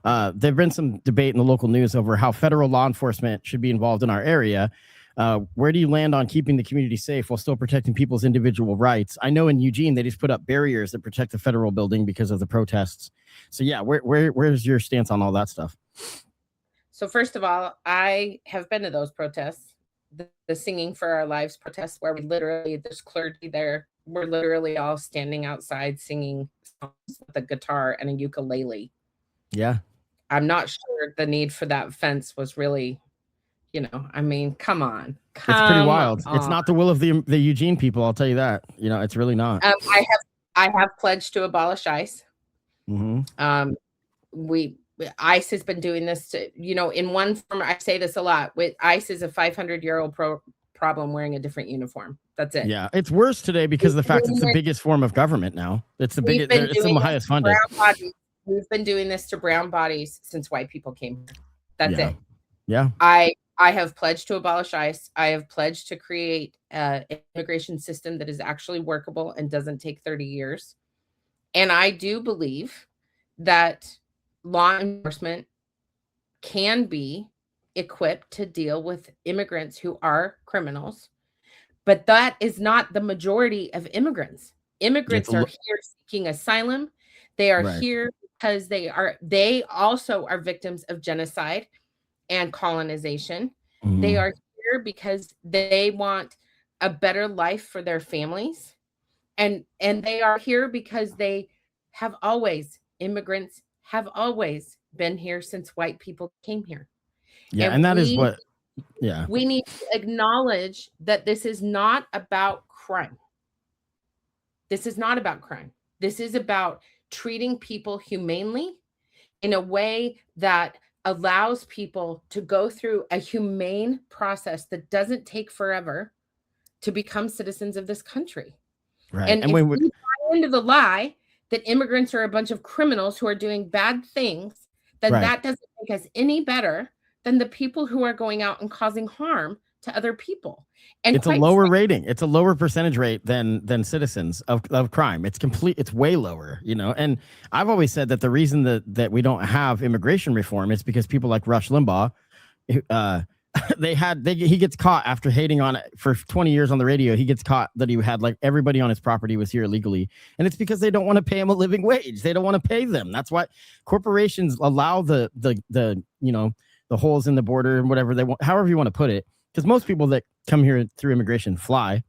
[SPEAKER 2] There've been some debate in the local news over how federal law enforcement should be involved in our area. Where do you land on keeping the community safe while still protecting people's individual rights? I know in Eugene, they just put up barriers that protect the federal building because of the protests. So yeah, where's your stance on all that stuff?
[SPEAKER 3] So first of all, I have been to those protests, the Singing for Our Lives protests, where there's clergy there. We're literally all standing outside singing songs with a guitar and a ukulele.
[SPEAKER 2] Yeah.
[SPEAKER 3] I'm not sure the need for that fence was really, come on.
[SPEAKER 2] It's pretty wild. It's not the will of the Eugene people, I'll tell you that. It's really not.
[SPEAKER 3] I have pledged to abolish ICE.
[SPEAKER 2] Mm-hmm.
[SPEAKER 3] ICE has been doing this in one form. I say this a lot. With ICE is a 500-year-old problem wearing a different uniform. That's it.
[SPEAKER 2] Yeah, it's worse today because of the fact it's the biggest form of government now. It's the biggest. It's the highest funded.
[SPEAKER 3] We've been doing this to brown bodies since white people came here. That's it.
[SPEAKER 2] Yeah.
[SPEAKER 3] I have pledged to abolish ICE. I have pledged to create an immigration system that is actually workable and doesn't take 30 years. And I do believe that law enforcement can be equipped to deal with immigrants who are criminals. But that is not the majority of immigrants. Immigrants are here seeking asylum. They are here because they also are victims of genocide and colonization. Mm-hmm. They are here because they want a better life for their families. And they are here because immigrants have always been here since white people came here.
[SPEAKER 2] Yeah, and that is what
[SPEAKER 3] we need to acknowledge that this is not about crime. This is not about crime. This is about treating people humanely in a way that allows people to go through a humane process that doesn't take forever to become citizens of this country.
[SPEAKER 2] Right.
[SPEAKER 3] And if we buy into the lie that immigrants are a bunch of criminals who are doing bad things, then that doesn't make us any better than the people who are going out and causing harm to other people. And
[SPEAKER 2] it's a lower rating. It's a lower percentage rate than citizens of crime. It's way lower, And I've always said that the reason that we don't have immigration reform is because people like Rush Limbaugh, he gets caught after hating on it for 20 years on the radio. He gets caught that he had like everybody on his property was here illegally. And it's because they don't want to pay him a living wage. They don't want to pay them. That's why corporations allow the holes in the border and whatever they want, however you want to put it. Because most people that come here through immigration fly,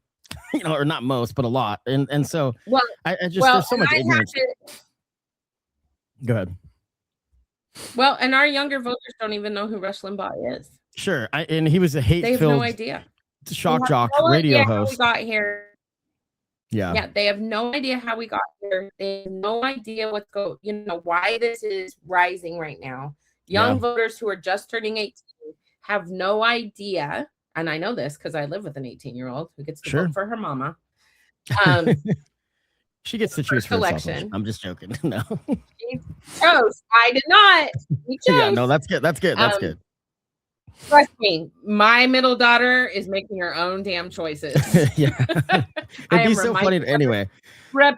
[SPEAKER 2] or not most, but a lot. And so there's so much ignorance. Go ahead.
[SPEAKER 3] Well, and our younger voters don't even know who Rush Limbaugh is.
[SPEAKER 2] Sure. And he was a hate-filled,
[SPEAKER 3] they have no idea.
[SPEAKER 2] Shock jock radio host.
[SPEAKER 3] How we got here.
[SPEAKER 2] Yeah.
[SPEAKER 3] They have no idea how we got here. They have no idea why this is rising right now. Young voters who are just turning 18 have no idea. And I know this because I live with an 18-year-old who gets to vote for her mama.
[SPEAKER 2] She gets to choose for election. I'm just joking. No.
[SPEAKER 3] She chose. I did not.
[SPEAKER 2] Yeah, no, that's good. That's good.
[SPEAKER 3] Trust me, my middle daughter is making her own damn choices.
[SPEAKER 2] Yeah. It'd be so funny anyway.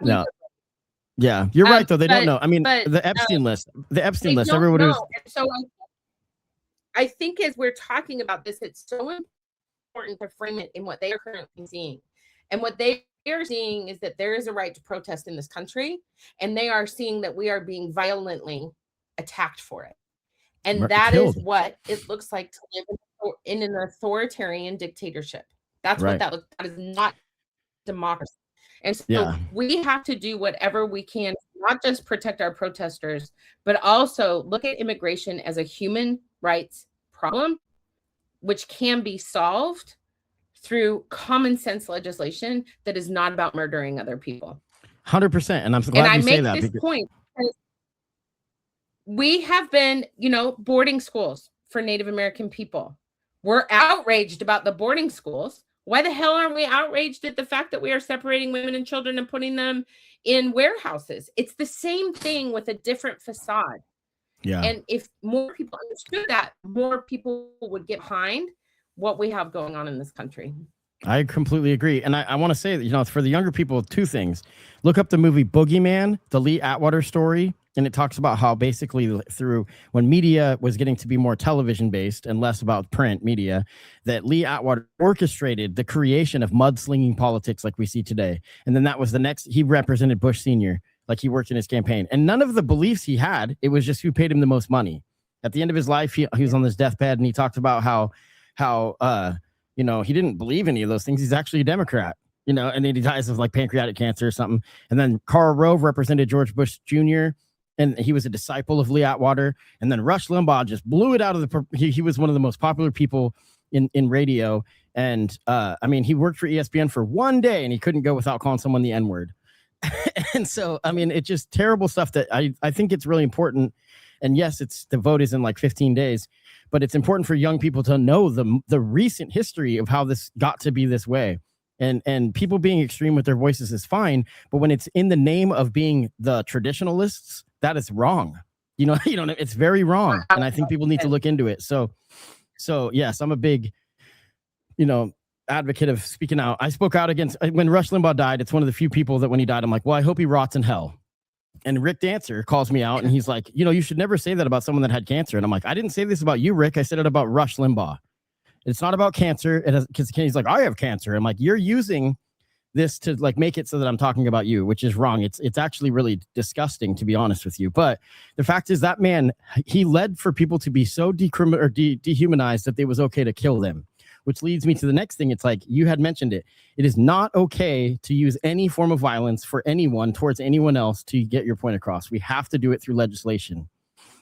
[SPEAKER 2] No. Yeah, you're right though. They don't know. I mean, the Epstein list. Everyone was.
[SPEAKER 3] So I think as we're talking about this, it's so important to frame it in what they are currently seeing. And what they are seeing is that there is a right to protest in this country, and they are seeing that we are being violently attacked for it. And that is what it looks like to live in a in an authoritarian dictatorship. That's
[SPEAKER 2] Right.
[SPEAKER 3] what that was. That is not democracy. And so
[SPEAKER 2] Yeah.
[SPEAKER 3] we have to do whatever we can, not just protect our protesters, but also look at immigration as a human rights problem, which can be solved through common sense legislation that is not about murdering other people.
[SPEAKER 2] 100%. And I'm so glad you say that.
[SPEAKER 3] And I make this point because we have been, boarding schools for Native American people. We're outraged about the boarding schools. Why the hell aren't we outraged at the fact that we are separating women and children and putting them in warehouses? It's the same thing with a different facade.
[SPEAKER 2] Yeah.
[SPEAKER 3] And if more people understood that, more people would get behind what we have going on in this country.
[SPEAKER 2] I completely agree. And I want to say that, for the younger people, two things. Look up the movie Boogeyman, the Lee Atwater story. And it talks about how basically through when media was getting to be more television based and less about print media, that Lee Atwater orchestrated the creation of mudslinging politics like we see today. And then that was the next, he represented Bush Sr., like he worked in his campaign. And none of the beliefs he had, it was just who paid him the most money. At the end of his life, he was on his deathbed and he talked about how he didn't believe any of those things. He's actually a Democrat, and then he dies of like pancreatic cancer or something. And then Karl Rove represented George Bush Jr., and he was a disciple of Lee Atwater. And then Rush Limbaugh just blew it out of he was one of the most popular people in radio. And he worked for ESPN for one day and he couldn't go without calling someone the N-word. And so, it's just terrible stuff that I think it's really important. And yes, the vote is in like 15 days, but it's important for young people to know the recent history of how this got to be this way. And people being extreme with their voices is fine, but when it's in the name of being the traditionalists, that is wrong. It's very wrong. And I think people need to look into it. So yes, I'm a big, advocate of speaking out. I spoke out against when Rush Limbaugh died. It's one of the few people that when he died, I'm like, well, I hope he rots in hell. And Rick Dancer calls me out and he's like, you should never say that about someone that had cancer. And I'm like, I didn't say this about you, Rick. I said it about Rush Limbaugh. It's not about cancer. Because he's like, I have cancer. I'm like, you're using this to like make it so that I'm talking about you, which is wrong. It's actually really disgusting, to be honest with you. But the fact is that man, he led for people to be so dehumanized that it was okay to kill them, which leads me to the next thing. It's like you had mentioned it. It is not okay to use any form of violence for anyone towards anyone else to get your point across. We have to do it through legislation.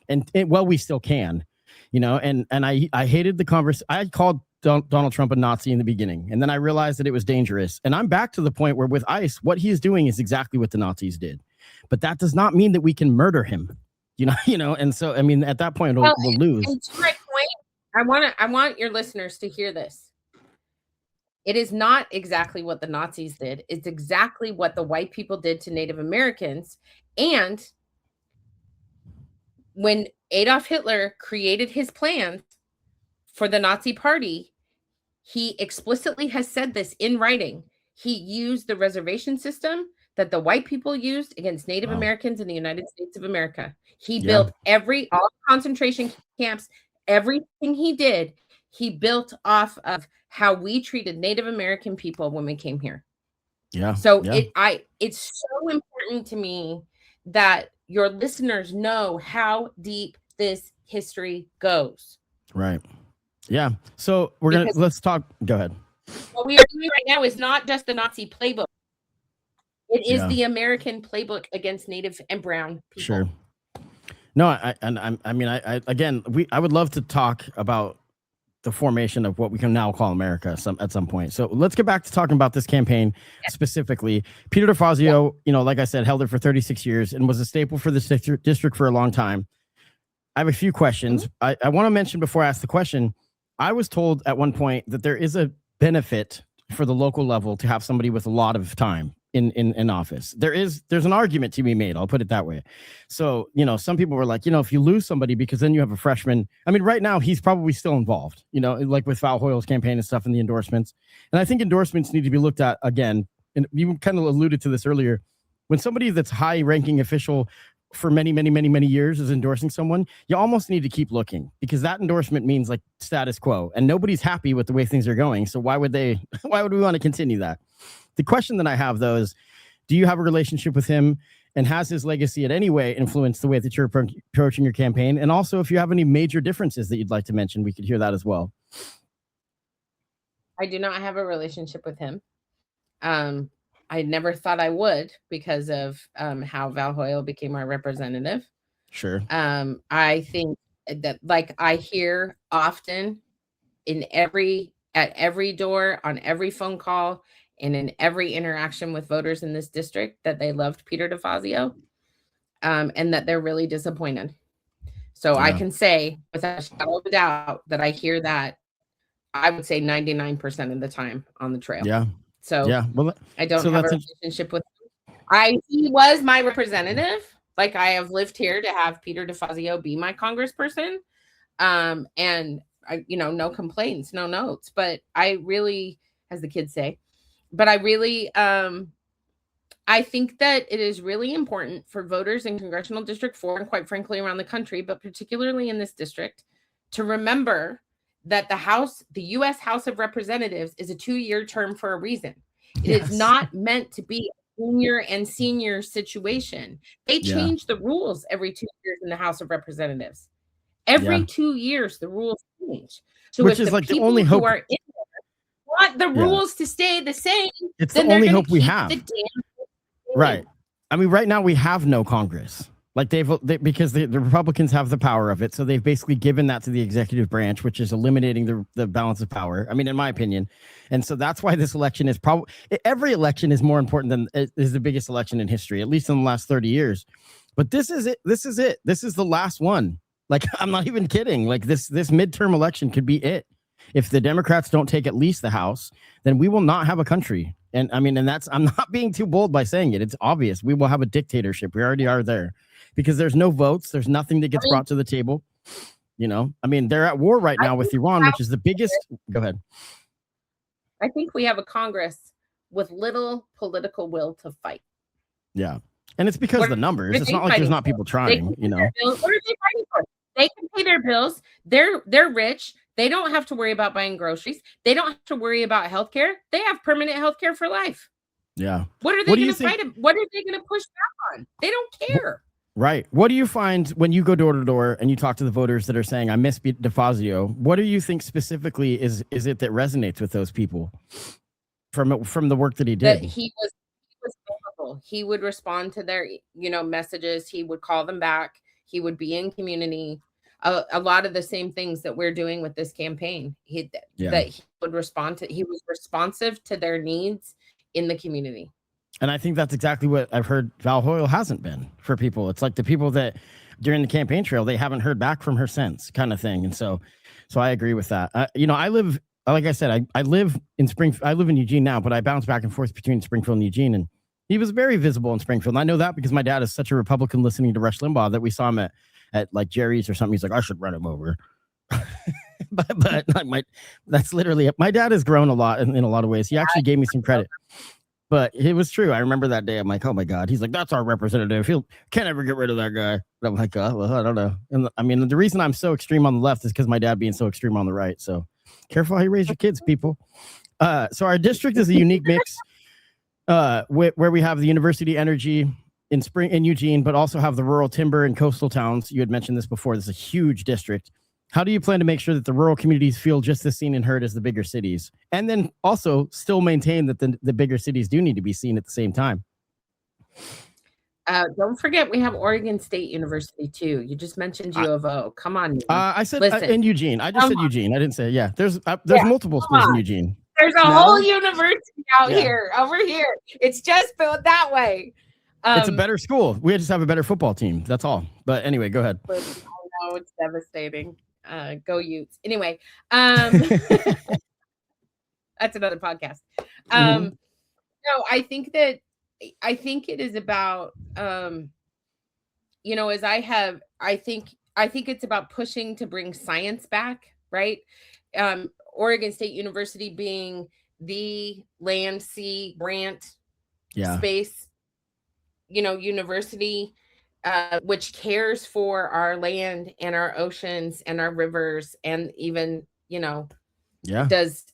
[SPEAKER 2] And we still can, and I hated the conversation. I called Donald Trump a Nazi in the beginning, and then I realized that it was dangerous. And I'm back to the point where with ICE, what he is doing is exactly what the Nazis did. But that does not mean that we can murder him, and so, at that point, we'll lose.
[SPEAKER 3] And to my point, I want your listeners to hear this. It is not exactly what the Nazis did. It's exactly what the white people did to Native Americans. And when Adolf Hitler created his plans for the Nazi Party, he explicitly has said this in writing. He used the reservation system that the white people used against Native Americans in the United States of America. He built all concentration camps, everything he did, he built off of how we treated Native American people when we came here.
[SPEAKER 2] Yeah.
[SPEAKER 3] So it's so important to me that your listeners know how deep this history goes.
[SPEAKER 2] Right. Yeah. So let's talk. Go ahead.
[SPEAKER 3] What we are doing right now is not just the Nazi playbook. It is the American playbook against Native and brown people.
[SPEAKER 2] Sure. No, I would love to talk about the formation of what we can now call America at some point. So let's get back to talking about this campaign specifically. Peter DeFazio, like I said, held it for 36 years and was a staple for the district for a long time. I have a few questions. I want to mention before I ask the question, I was told at one point that there is a benefit for the local level to have somebody with a lot of time in office. There's an argument to be made. I'll put it that way. So, some people were like, if you lose somebody because then you have a freshman. I mean, right now he's probably still involved, like with Val Hoyle's campaign and stuff and the endorsements. And I think endorsements need to be looked at again. And you kind of alluded to this earlier. When somebody that's high ranking official for many, many, many, many years is endorsing someone, you almost need to keep looking because that endorsement means like status quo and nobody's happy with the way things are going. So why would we want to continue that? The question that I have though is, do you have a relationship with him and has his legacy in any way influenced the way that you're approaching your campaign? And also if you have any major differences that you'd like to mention, we could hear that as well.
[SPEAKER 3] I do not have a relationship with him. I never thought I would because of how Val Hoyle became our representative.
[SPEAKER 2] Sure.
[SPEAKER 3] I think that, like, I hear often at every door, on every phone call, and in every interaction with voters in this district, that they loved Peter DeFazio, and that they're really disappointed. So I can say without a shadow of a doubt that I hear that, I would say 99% of the time on the trail.
[SPEAKER 2] Yeah.
[SPEAKER 3] So
[SPEAKER 2] yeah. Well,
[SPEAKER 3] I don't have a relationship with him. He was my representative. Like, I have lived here to have Peter DeFazio be my congressperson. And I, no complaints, no notes, but I really, as the kids say, but I really, I think that it is really important for voters in Congressional District 4, and quite frankly around the country, but particularly in this district, to remember that the U.S. House of Representatives is a 2-year term for a reason. It is not meant to be a junior and senior situation. They change the rules every 2 years in the House of Representatives. Every 2 years, the rules change. So
[SPEAKER 2] which is like the only hope.
[SPEAKER 3] Who are in there want the rules to stay the same,
[SPEAKER 2] it's the only hope we have.
[SPEAKER 3] Right.
[SPEAKER 2] I mean, right now we have no Congress. Like because the Republicans have the power of it, so they've basically given that to the executive branch, which is eliminating the balance of power. I mean, in my opinion, and so that's why this election is probably every election is more important than is the biggest election in history, at least in the last 30 years. But this is it. This is it. This is the last one. Like, I'm not even kidding. Like, this midterm election could be it. If the Democrats don't take at least the House, then we will not have a country. And I mean, I'm not being too bold by saying it. It's obvious. We will have a dictatorship. We already are there because there's no votes. There's nothing that gets brought to the table. I mean, they're at war right now with Iran, which is the biggest. Go ahead.
[SPEAKER 3] I think we have a Congress with little political will to fight.
[SPEAKER 2] Yeah. And it's because of the numbers. It's not like there's not people trying,
[SPEAKER 3] What are they fighting for? They can pay their bills. They're rich. They don't have to worry about buying groceries. They don't have to worry about healthcare. They have permanent healthcare for life.
[SPEAKER 2] Yeah.
[SPEAKER 3] What are they going to fight? What are they going to push back on? They don't care.
[SPEAKER 2] Right. What do you find when you go door to door and you talk to the voters that are saying, I miss DeFazio? What do you think specifically is it that resonates with those people from the work that he did?
[SPEAKER 3] That he was vulnerable. He would respond to their messages. He would call them back. He would be in community. A lot of the same things that we're doing with this campaign. That he would respond to. He was responsive to their needs in the community.
[SPEAKER 2] And I think that's exactly what I've heard Val Hoyle hasn't been for people. It's like the people that during the campaign trail, they haven't heard back from her since, kind of thing. And so I agree with that. I live, like I said, I live in Springfield. I live in Eugene now, but I bounce back and forth between Springfield and Eugene. And he was very visible in Springfield. And I know that because my dad is such a Republican listening to Rush Limbaugh that we saw him at like Jerry's or something. He's like, I should run him over. but like that's literally it. My dad has grown a lot in a lot of ways. He actually gave me some credit, but it was true. I remember that day. I'm like, oh my God. He's like, that's our representative. He can't ever get rid of that guy. And I'm like, oh, well, I don't know. And I mean, the reason I'm so extreme on the left is because my dad being so extreme on the right. So careful how you raise your kids, people. So our district is a unique mix where we have the university energy in Eugene, but also have the rural timber and coastal towns. You had mentioned this before. This is a huge district. How do you plan to make sure that the rural communities feel just as seen and heard as the bigger cities? And then also still maintain that the bigger cities do need to be seen at the same time.
[SPEAKER 3] Don't forget, we have Oregon State University too. You just mentioned U of O. Come on.
[SPEAKER 2] I said in Eugene. I just said Eugene. I didn't say, there's multiple schools in Eugene.
[SPEAKER 3] There's a whole university over here. It's just built that way.
[SPEAKER 2] It's a better school. We just have a better football team. That's all. But anyway, go ahead.
[SPEAKER 3] I know it's devastating. Go Utes. Anyway, that's another podcast. No, I think it is about I think it's about pushing to bring science back, right? Oregon State University being the land, sea, grant space, university, which cares for our land and our oceans and our rivers, and even, does,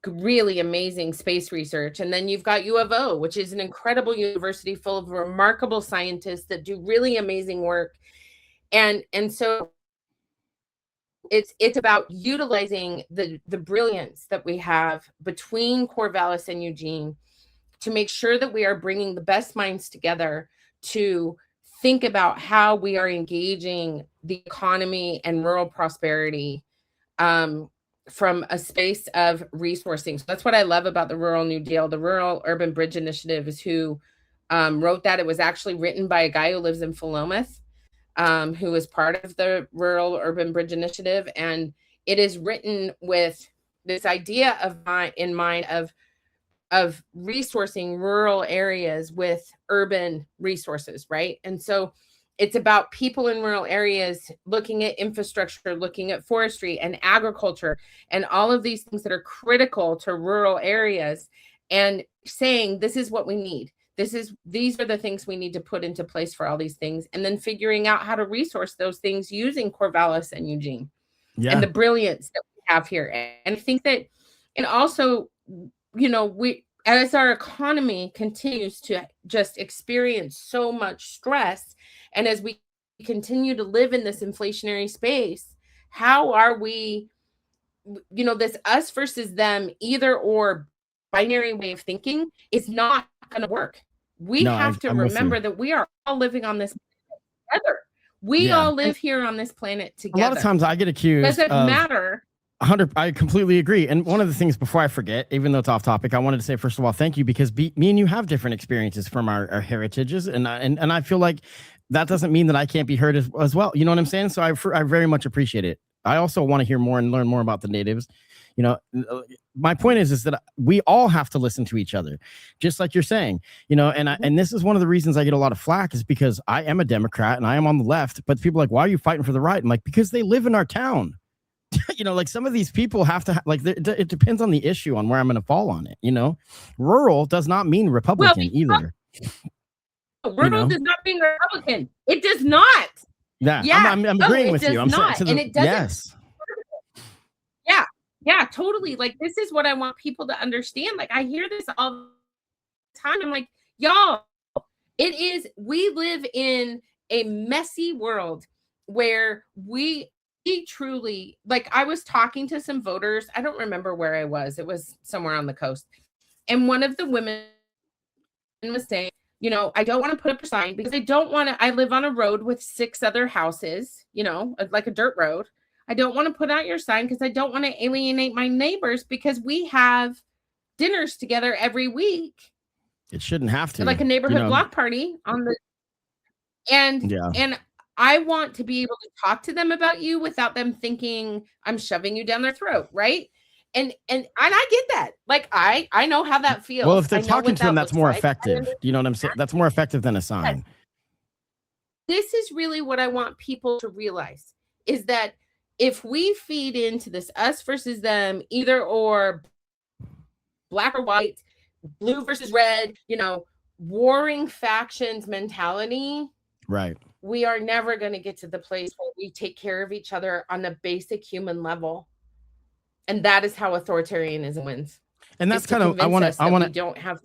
[SPEAKER 3] really amazing space research. And then you've got U of O, which is an incredible university full of remarkable scientists that do really amazing work. And so it's about utilizing the brilliance that we have between Corvallis and Eugene to make sure that we are bringing the best minds together to think about how we are engaging the economy and rural prosperity from a space of resourcing. So that's what I love about the Rural New Deal. The Rural Urban Bridge Initiative is who wrote that. It was actually written by a guy who lives in Philomath, who is part of the Rural Urban Bridge Initiative. And it is written with this idea in mind of resourcing rural areas with urban resources, right? And so it's about people in rural areas looking at infrastructure, looking at forestry and agriculture and all of these things that are critical to rural areas, and saying, this is what we need. These are the things we need to put into place for all these things, and then figuring out how to resource those things using Corvallis and Eugene and the brilliance that we have here. And I think that, and also, we, as our economy continues to just experience so much stress, and as we continue to live in this inflationary space, how are we, this us versus them, either or binary way of thinking is not going to work. We have to remember that we are all living on this planet together. We all live here on this planet together.
[SPEAKER 2] A lot of times I get accused.
[SPEAKER 3] Doesn't matter.
[SPEAKER 2] 100. I completely agree. And one of the things, before I forget, even though it's off topic, I wanted to say, first of all, thank you, because me and you have different experiences from our heritages. And I feel like that doesn't mean that I can't be heard as well. You know what I'm saying? So I very much appreciate it. I also want to hear more and learn more about the natives. My point is that we all have to listen to each other, just like you're saying, and this is one of the reasons I get a lot of flack, is because I am a Democrat and I am on the left, but people are like, why are you fighting for the right? I'm like, because they live in our town. Like some of these people have to, it depends on the issue on where I'm going to fall on it. Rural does not mean Republican either.
[SPEAKER 3] Rural does not mean Republican. It does not.
[SPEAKER 2] Yeah. I'm agreeing with you. I'm
[SPEAKER 3] not. And it doesn't. Yes. Yeah, totally. Like, this is what I want people to understand. Like, I hear this all the time. I'm like, y'all, we live in a messy world where we truly, like, I was talking to some voters. I don't remember where I was. It was somewhere on the coast. And one of the women was saying, I don't want to put up a sign because I live on a road with 6 other houses, like a dirt road. I don't want to put out your sign because I don't want to alienate my neighbors, because we have dinners together every week.
[SPEAKER 2] It shouldn't have to.
[SPEAKER 3] Like a neighborhood block party and I want to be able to talk to them about you without them thinking I'm shoving you down their throat, right? And I get that. Like, I know how that feels.
[SPEAKER 2] Well, if they're talking to them, that's more effective. You know what I'm saying? That's more effective than a sign.
[SPEAKER 3] This is really what I want people to realize, is that if we feed into this us versus them, either or, black or white, blue versus red, warring factions mentality,
[SPEAKER 2] right?
[SPEAKER 3] We are never going to get to the place where we take care of each other on a basic human level. And that is how authoritarianism wins.
[SPEAKER 2] And that's kind of, I want to
[SPEAKER 3] don't have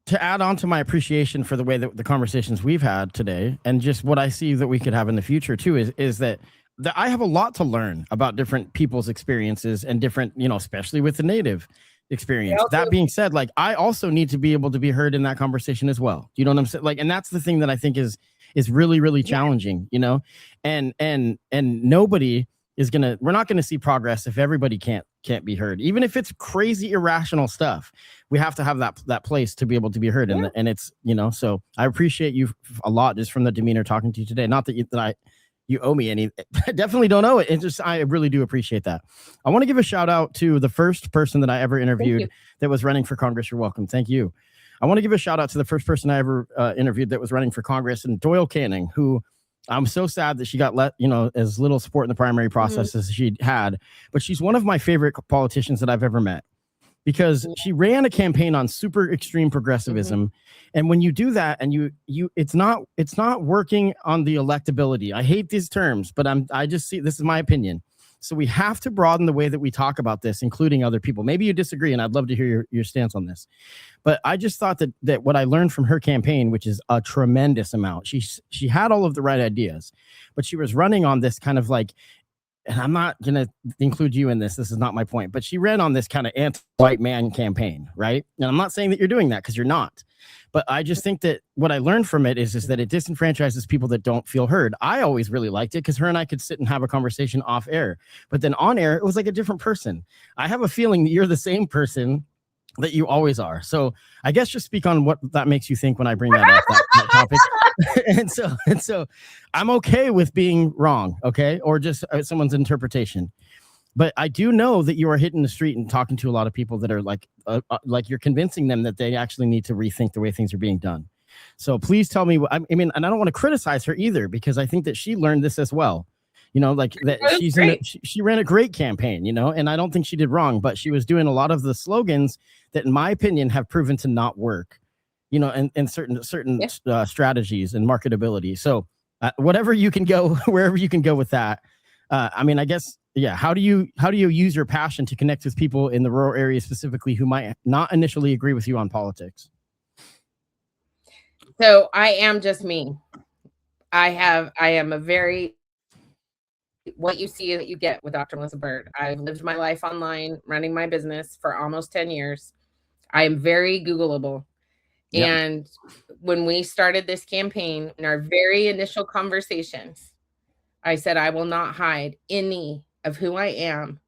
[SPEAKER 2] to add on to my appreciation for the way that the conversations we've had today, and just what I see that we could have in the future too, is that I have a lot to learn about different people's experiences and different, especially with the native experience. That being said, like, I also need to be able to be heard in that conversation as well. You know what I'm saying? Like, and that's the thing that I think is really, really challenging, and nobody is we're not gonna see progress if everybody can't be heard, even if it's crazy irrational stuff. We have to have that place to be able to be heard. And it's, so I appreciate you a lot just from the demeanor talking to you today. Not that you owe me any. I definitely don't owe it. It's just, I really do appreciate that. I want to give a shout out to the first person that I ever interviewed that was running for Congress. You're welcome. Thank you. I want to give a shout out to the first person I ever interviewed that was running for Congress, and Doyle Canning, who I'm so sad that she got as little support in the primary process as she had, but she's one of my favorite politicians that I've ever met, because she ran a campaign on super extreme progressivism. And when you do that and it's not working on the electability. I hate these terms, but I just see, this is my opinion. So we have to broaden the way that we talk about this, including other people. Maybe you disagree, and I'd love to hear your stance on this. But I just thought that what I learned from her campaign, which is a tremendous amount, she had all of the right ideas, but she was running on this kind of like and I'm not going to include you in this. This is not my point, but she ran on this kind of anti-white man campaign, right? And I'm not saying that you're doing that because you're not. But I just think that what I learned from it is that it disenfranchises people that don't feel heard. I always really liked it because her and I could sit and have a conversation off air. But then on air, it was like a different person. I have a feeling that you're the same person that you always are. So I guess just speak on what that makes you think when I bring that up, that topic. and so I'm okay with being wrong, okay? Or just someone's interpretation. But I do know that you are hitting the street and talking to a lot of people that are like you're convincing them that they actually need to rethink the way things are being done. So please tell me, I mean, and I don't want to criticize her either, because I think that she learned this as well. You know, like that she ran a great campaign, you know, and I don't think she did wrong, but she was doing a lot of the slogans that, in my opinion, have proven to not work, you know, and certain strategies and marketability. So whatever you can go, wherever you can go with that. I mean, I guess, yeah. How do you use your passion to connect with people in the rural areas specifically who might not initially agree with you on politics?
[SPEAKER 3] So I am just me. I am a very, what you see that you get with Dr. Melissa Bird. I've lived my life online, running my business for almost 10 years. I am very Googleable. Yep. And when we started this campaign, in our very initial conversations, I said, I will not hide any of who I am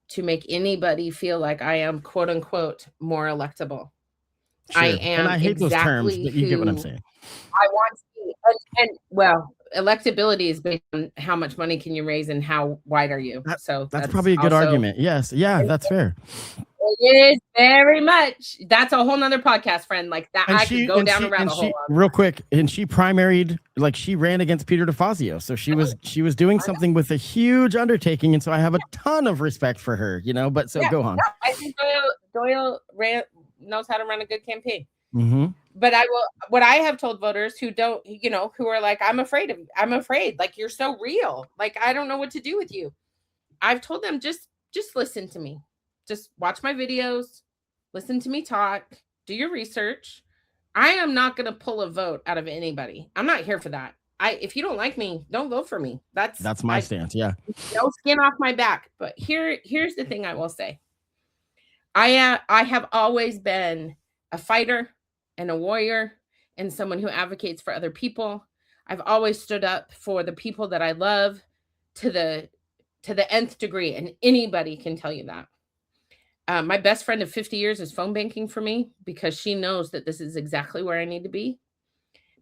[SPEAKER 3] to make anybody feel like I am, quote unquote, more electable.
[SPEAKER 2] Sure.
[SPEAKER 3] I am,
[SPEAKER 2] and I hate
[SPEAKER 3] exactly
[SPEAKER 2] those terms, but you get what I'm saying.
[SPEAKER 3] I want to be, and well, electability is based on how much money can you raise and how wide are you. So
[SPEAKER 2] that's probably a good argument. Yes. Yeah, that's fair.
[SPEAKER 3] It is very much. That's a whole nother podcast, friend. Like that, I could go down a rabbit hole.
[SPEAKER 2] Real quick, and she primaried, like she ran against Peter DeFazio. So she was doing something with a huge undertaking, and so I have a ton of respect for her, you know. But go on.
[SPEAKER 3] I think Doyle knows how to run a good campaign.
[SPEAKER 2] Mm-hmm.
[SPEAKER 3] But I will. What I have told voters who don't, you know, who are like, I'm afraid. Like you're so real. Like I don't know what to do with you. I've told them just listen to me. Just watch my videos, listen to me talk, do your research. I am not going to pull a vote out of anybody. I'm not here for that. If you don't like me, don't vote for me. That's my stance. Yeah. No skin off my back. But here's the thing I will say. I have always been a fighter and a warrior and someone who advocates for other people. I've always stood up for the people that I love to the nth degree, and anybody can tell you that. My best friend of 50 years is phone banking for me because she knows that this is exactly where I need to be.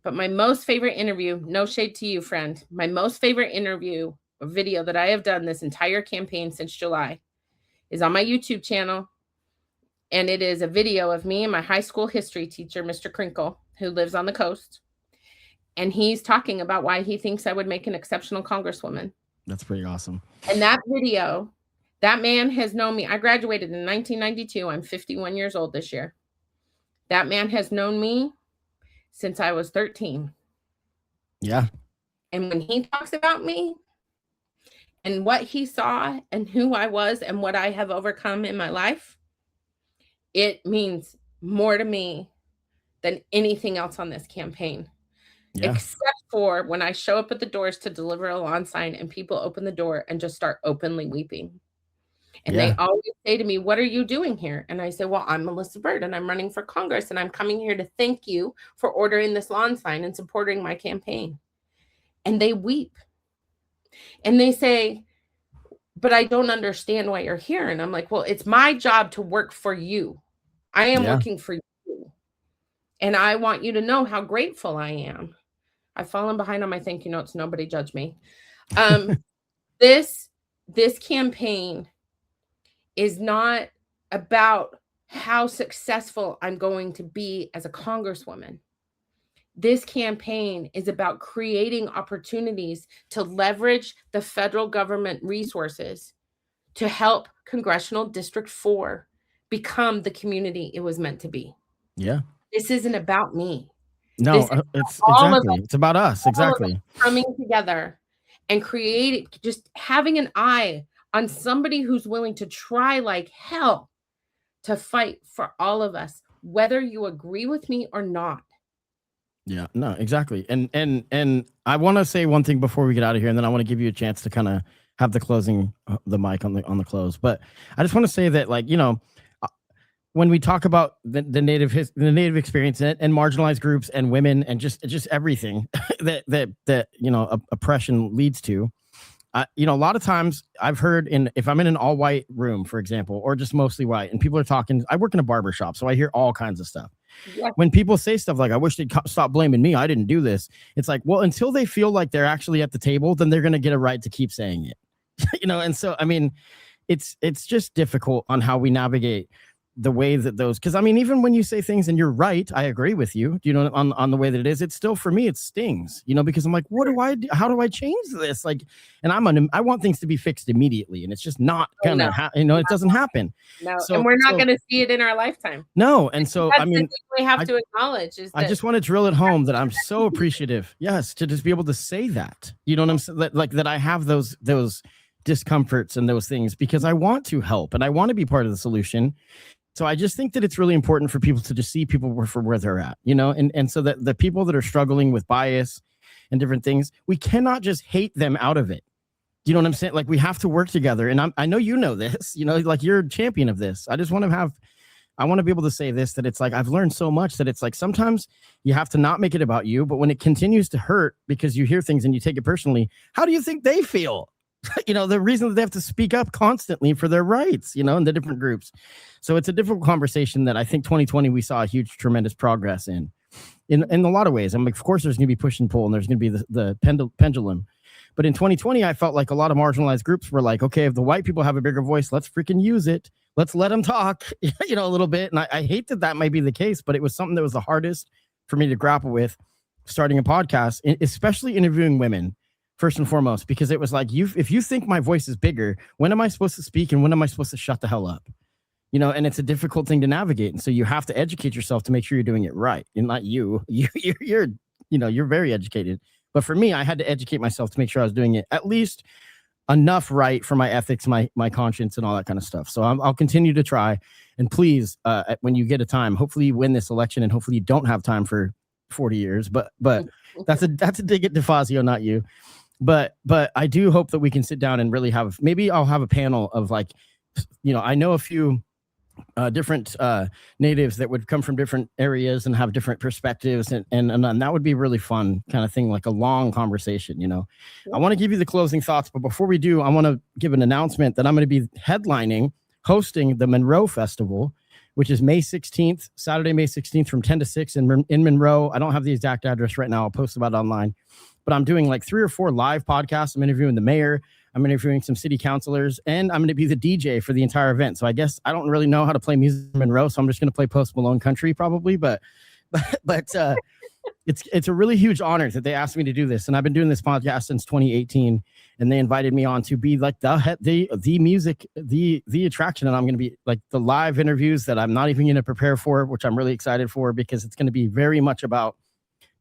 [SPEAKER 3] But my most favorite interview, no shade to you, friend, my most favorite interview or video that I have done this entire campaign since July is on my YouTube channel. And it is a video of me and my high school history teacher, Mr. Crinkle, who lives on the coast. And he's talking about why he thinks I would make an exceptional congresswoman.
[SPEAKER 2] That's pretty awesome.
[SPEAKER 3] And that video, that man has known me. I graduated in 1992. I'm 51 years old this year. That man has known me since I was 13.
[SPEAKER 2] Yeah.
[SPEAKER 3] And when he talks about me and what he saw and who I was and what I have overcome in my life, it means more to me than anything else on this campaign. Yeah. Except for when I show up at the doors to deliver a lawn sign and people open the door and just start openly weeping. And they always say to me, what are you doing here? And I say, well, I'm Melissa Bird and I'm running for Congress and I'm coming here to thank you for ordering this lawn sign and supporting my campaign. And they weep. And they say, but I don't understand why you're here. And I'm like, well, it's my job to work for you. I am working for you. And I want you to know how grateful I am. I've fallen behind on my thank you notes. Nobody judge me. This campaign is not about how successful I'm going to be as a congresswoman. This campaign is about creating opportunities to leverage the federal government resources to help Congressional District 4 become the community it was meant to be.
[SPEAKER 2] Yeah.
[SPEAKER 3] This isn't about me.
[SPEAKER 2] No, it's about us. Exactly.
[SPEAKER 3] Coming together and just having an eye on somebody who's willing to try like hell to fight for all of us, whether you agree with me or not.
[SPEAKER 2] Yeah, no, exactly. And I want to say one thing before we get out of here, and then I want to give you a chance to kind of have the closing, the mic on the close. But I just want to say that, like, when we talk about the native experience and marginalized groups and women and just everything that oppression leads to, a lot of times I've heard if I'm in an all white room, for example, or just mostly white, and people are talking, I work in a barber shop, so I hear all kinds of stuff. Yeah. When people say stuff like, I wish they'd stop blaming me, I didn't do this. It's like, well, until they feel like they're actually at the table, then they're going to get a right to keep saying it. And so, I mean, it's just difficult on how we navigate the way that those, because I mean, even when you say things and you're right, I agree with you, on the way that it is, it's still, for me, it stings, because I'm like, what do I do? How do I change this? Like, and I want things to be fixed immediately, and it's just not gonna happen. It doesn't happen.
[SPEAKER 3] No, so, and we're not going to see it in our lifetime.
[SPEAKER 2] No, and so
[SPEAKER 3] that's, I mean, we have to acknowledge is that
[SPEAKER 2] I just want to drill it home that I'm so appreciative, yes, to just be able to say that, what I'm saying, like that I have those discomforts and those things because I want to help and I want to be part of the solution. So I just think that it's really important for people to just see people for where they're at, and so that the people that are struggling with bias and different things, we cannot just hate them out of it. You know what I'm saying? Like, we have to work together. And I know this, like, you're a champion of this. I just want to be able to say this, that it's like, I've learned so much that it's like, sometimes you have to not make it about you, but when it continues to hurt because you hear things and you take it personally, how do you think they feel? The reason that they have to speak up constantly for their rights, in the different groups. So it's a difficult conversation that I think 2020, we saw a huge, tremendous progress in a lot of ways. I mean, of course, there's going to be push and pull and there's going to be the pendulum. But in 2020, I felt like a lot of marginalized groups were like, okay, if the white people have a bigger voice, let's freaking use it. Let's let them talk, a little bit. And I hate that might be the case, but it was something that was the hardest for me to grapple with starting a podcast, especially interviewing women. First and foremost, because it was like, if you think my voice is bigger, when am I supposed to speak and when am I supposed to shut the hell up? And it's a difficult thing to navigate. And so you have to educate yourself to make sure you're doing it right. And not you're very educated. But for me, I had to educate myself to make sure I was doing it at least enough right for my ethics, my conscience, and all that kind of stuff. So I'll continue to try. And please, when you get a time, hopefully you win this election and hopefully you don't have time for 40 years. But that's a dig at DeFazio, not you. But I do hope that we can sit down and really maybe I'll have a panel of, like, I know a few different natives that would come from different areas and have different perspectives. And that would be a really fun kind of thing, like a long conversation, I want to give you the closing thoughts. But before we do, I want to give an announcement that I'm going to be hosting the Monroe Festival, which is Saturday, May 16th from 10 to 6 in Monroe. I don't have the exact address right now. I'll post about it online. But I'm doing like 3 or 4 live podcasts. I'm interviewing the mayor. I'm interviewing some city councilors, and I'm going to be the DJ for the entire event. So I guess I don't really know how to play music in Monroe, so I'm just going to play Post Malone country probably. But it's a really huge honor that they asked me to do this, and I've been doing this podcast since 2018, and they invited me on to be like the music, the attraction, and I'm going to be like the live interviews that I'm not even going to prepare for, which I'm really excited for because it's going to be very much about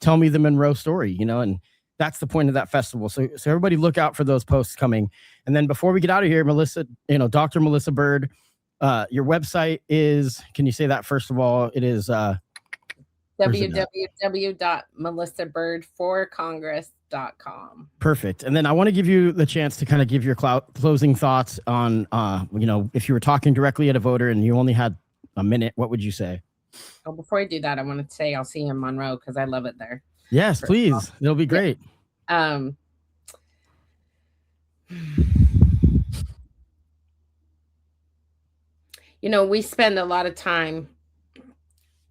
[SPEAKER 2] tell me the Monroe story, and that's the point of that festival. So everybody look out for those posts coming. And then before we get out of here, Melissa, Dr. Melissa Bird, your website is, can you say that first of all? It is
[SPEAKER 3] www.melissabirdforcongress.com.
[SPEAKER 2] Perfect. And then I want to give you the chance to kind of give your closing thoughts on, if you were talking directly at a voter and you only had a minute, what would you say?
[SPEAKER 3] Well, before I do that, I want to say I'll see you in Monroe because I love it there.
[SPEAKER 2] Yes, please. It'll be great.
[SPEAKER 3] We spend a lot of time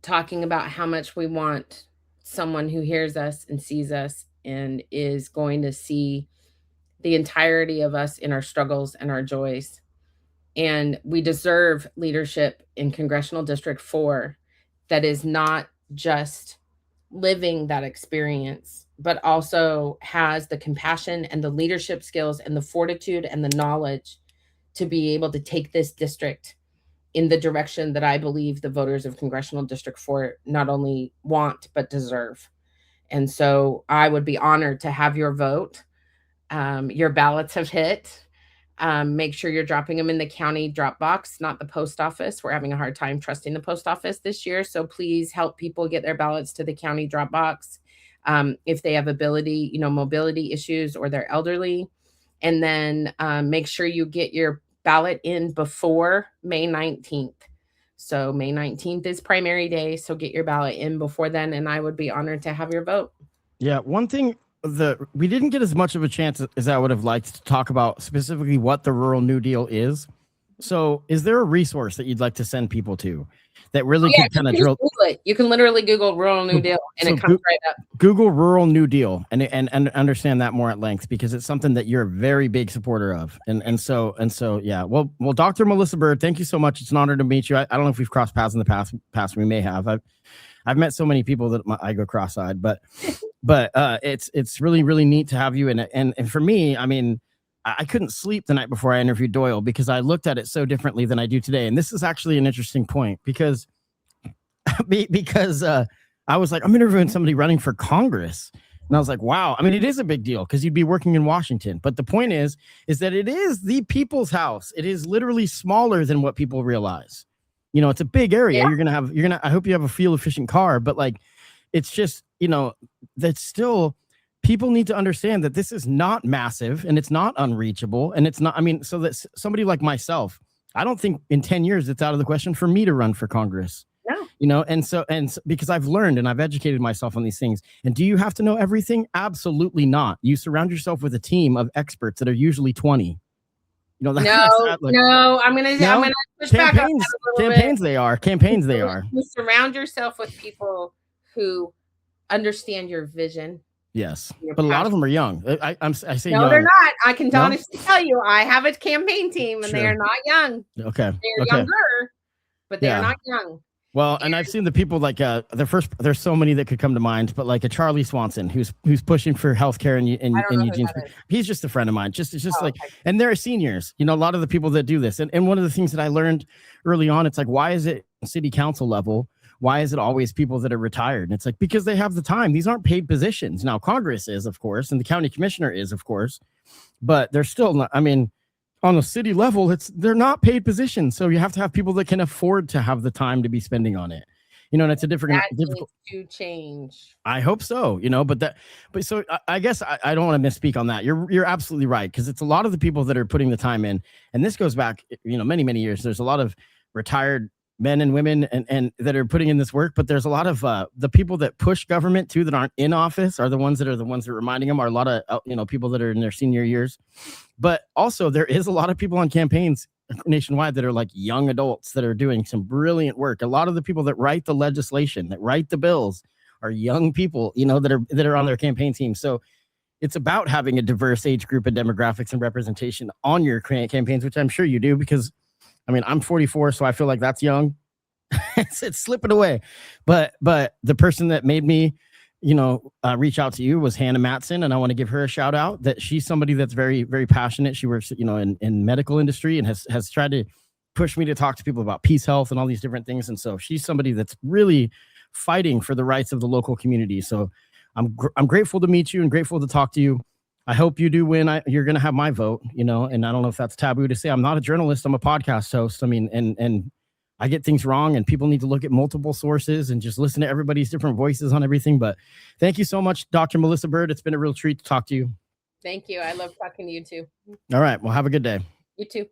[SPEAKER 3] talking about how much we want someone who hears us and sees us and is going to see the entirety of us in our struggles and our joys. And we deserve leadership in Congressional District 4 that is not just living that experience, but also has the compassion and the leadership skills and the fortitude and the knowledge to be able to take this district in the direction that I believe the voters of Congressional District 4 not only want, but deserve. And so I would be honored to have your vote. Your ballots have hit. Make sure you're dropping them in the county drop box, not the post office. We're having a hard time trusting the post office this year. So please help people get their ballots to the county drop box if they have mobility issues or they're elderly. And then make sure you get your ballot in before May 19th. So May 19th is primary day. So get your ballot in before then. And I would be honored to have your vote.
[SPEAKER 2] Yeah. One thing we didn't get as much of a chance as I would have liked to talk about specifically what the Rural New Deal is. So is there a resource that you'd like to send people to that really could kind of drill?
[SPEAKER 3] You can literally Google Rural New Deal and it comes right up.
[SPEAKER 2] Google Rural New Deal and understand that more at length, because it's something that you're a very big supporter of. And so, yeah. Well, Dr. Melissa Bird, thank you so much. It's an honor to meet you. I don't know if we've crossed paths in the past. We may have. I've met so many people that I go cross-eyed, but it's really, really neat to have you. And for me, I mean, I couldn't sleep the night before I interviewed Doyle because I looked at it so differently than I do today. And this is actually an interesting point because I was like, I'm interviewing somebody running for Congress. And I was like, wow. I mean, it is a big deal because you'd be working in Washington. But the point is that it is the people's house. It is literally smaller than what people realize. You know, it's a big area. Yeah. I hope you have a fuel efficient car, but like, it's just, you know, that's still, people need to understand that this is not massive and it's not unreachable. And it's not, I mean, so that somebody like myself, I don't think in 10 years, it's out of the question for me to run for Congress.
[SPEAKER 3] No.
[SPEAKER 2] You know, and because I've learned and I've educated myself on these things. And do you have to know everything? Absolutely not. You surround yourself with a team of experts that are usually 20. You know,
[SPEAKER 3] I'm gonna push back on that a little bit.
[SPEAKER 2] Campaigns they are.
[SPEAKER 3] You surround yourself with people who understand your vision.
[SPEAKER 2] Yes, but a lot of them are young. I say
[SPEAKER 3] no,
[SPEAKER 2] young.
[SPEAKER 3] they're not. I can honestly tell you, I have a campaign team, and
[SPEAKER 2] Sure.
[SPEAKER 3] they are not young.
[SPEAKER 2] Okay,
[SPEAKER 3] they're younger, but they are not young.
[SPEAKER 2] Well, and I've seen the people like there's so many that could come to mind, but like a Charlie Swanson who's pushing for healthcare in Eugene. He's just a friend of mine. And they're seniors. You know, a lot of the people that do this, and one of the things that I learned early on, it's like, why is it city council level? Why is it always people that are retired? And it's like, because they have the time. These aren't paid positions. Now, Congress is, of course, and the county commissioner is, of course, but they're still not, I mean, on a city level, they're not paid positions. So you have to have people that can afford to have the time to be spending on it. You know, and it's a difficult
[SPEAKER 3] to change.
[SPEAKER 2] I hope so, you know, but so I guess I don't want to misspeak on that. You're absolutely right. Because it's a lot of the people that are putting the time in, and this goes back, you know, many, many years. There's a lot of retired men and women and that are putting in this work, but there's a lot of the people that push government too that aren't in office are the ones that are reminding them, are a lot of people that are in their senior years. But also there is a lot of people on campaigns nationwide that are like young adults that are doing some brilliant work. A lot of the people that write the legislation, that write the bills, are young people, you know, that are on their campaign team. So it's about having a diverse age group and demographics and representation on your campaigns, which I'm sure you do, because I mean, I'm 44, so I feel like that's young. it's slipping away. But the person that made me, you know, reach out to you was Hannah Matson, and I want to give her a shout out. That she's somebody that's very, very passionate. She works, you know, in medical industry and has tried to push me to talk to people about peace, health, and all these different things. And so she's somebody that's really fighting for the rights of the local community. So I'm grateful to meet you and grateful to talk to you. I hope you do win. You're going to have my vote, you know, and I don't know if that's taboo to say. I'm not a journalist. I'm a podcast host. I mean, and I get things wrong, and people need to look at multiple sources and just listen to everybody's different voices on everything. But thank you so much, Dr. Melissa Bird. It's been a real treat to talk to you.
[SPEAKER 3] Thank you. I love talking to you too.
[SPEAKER 2] All right. Well, have a good day.
[SPEAKER 3] You too.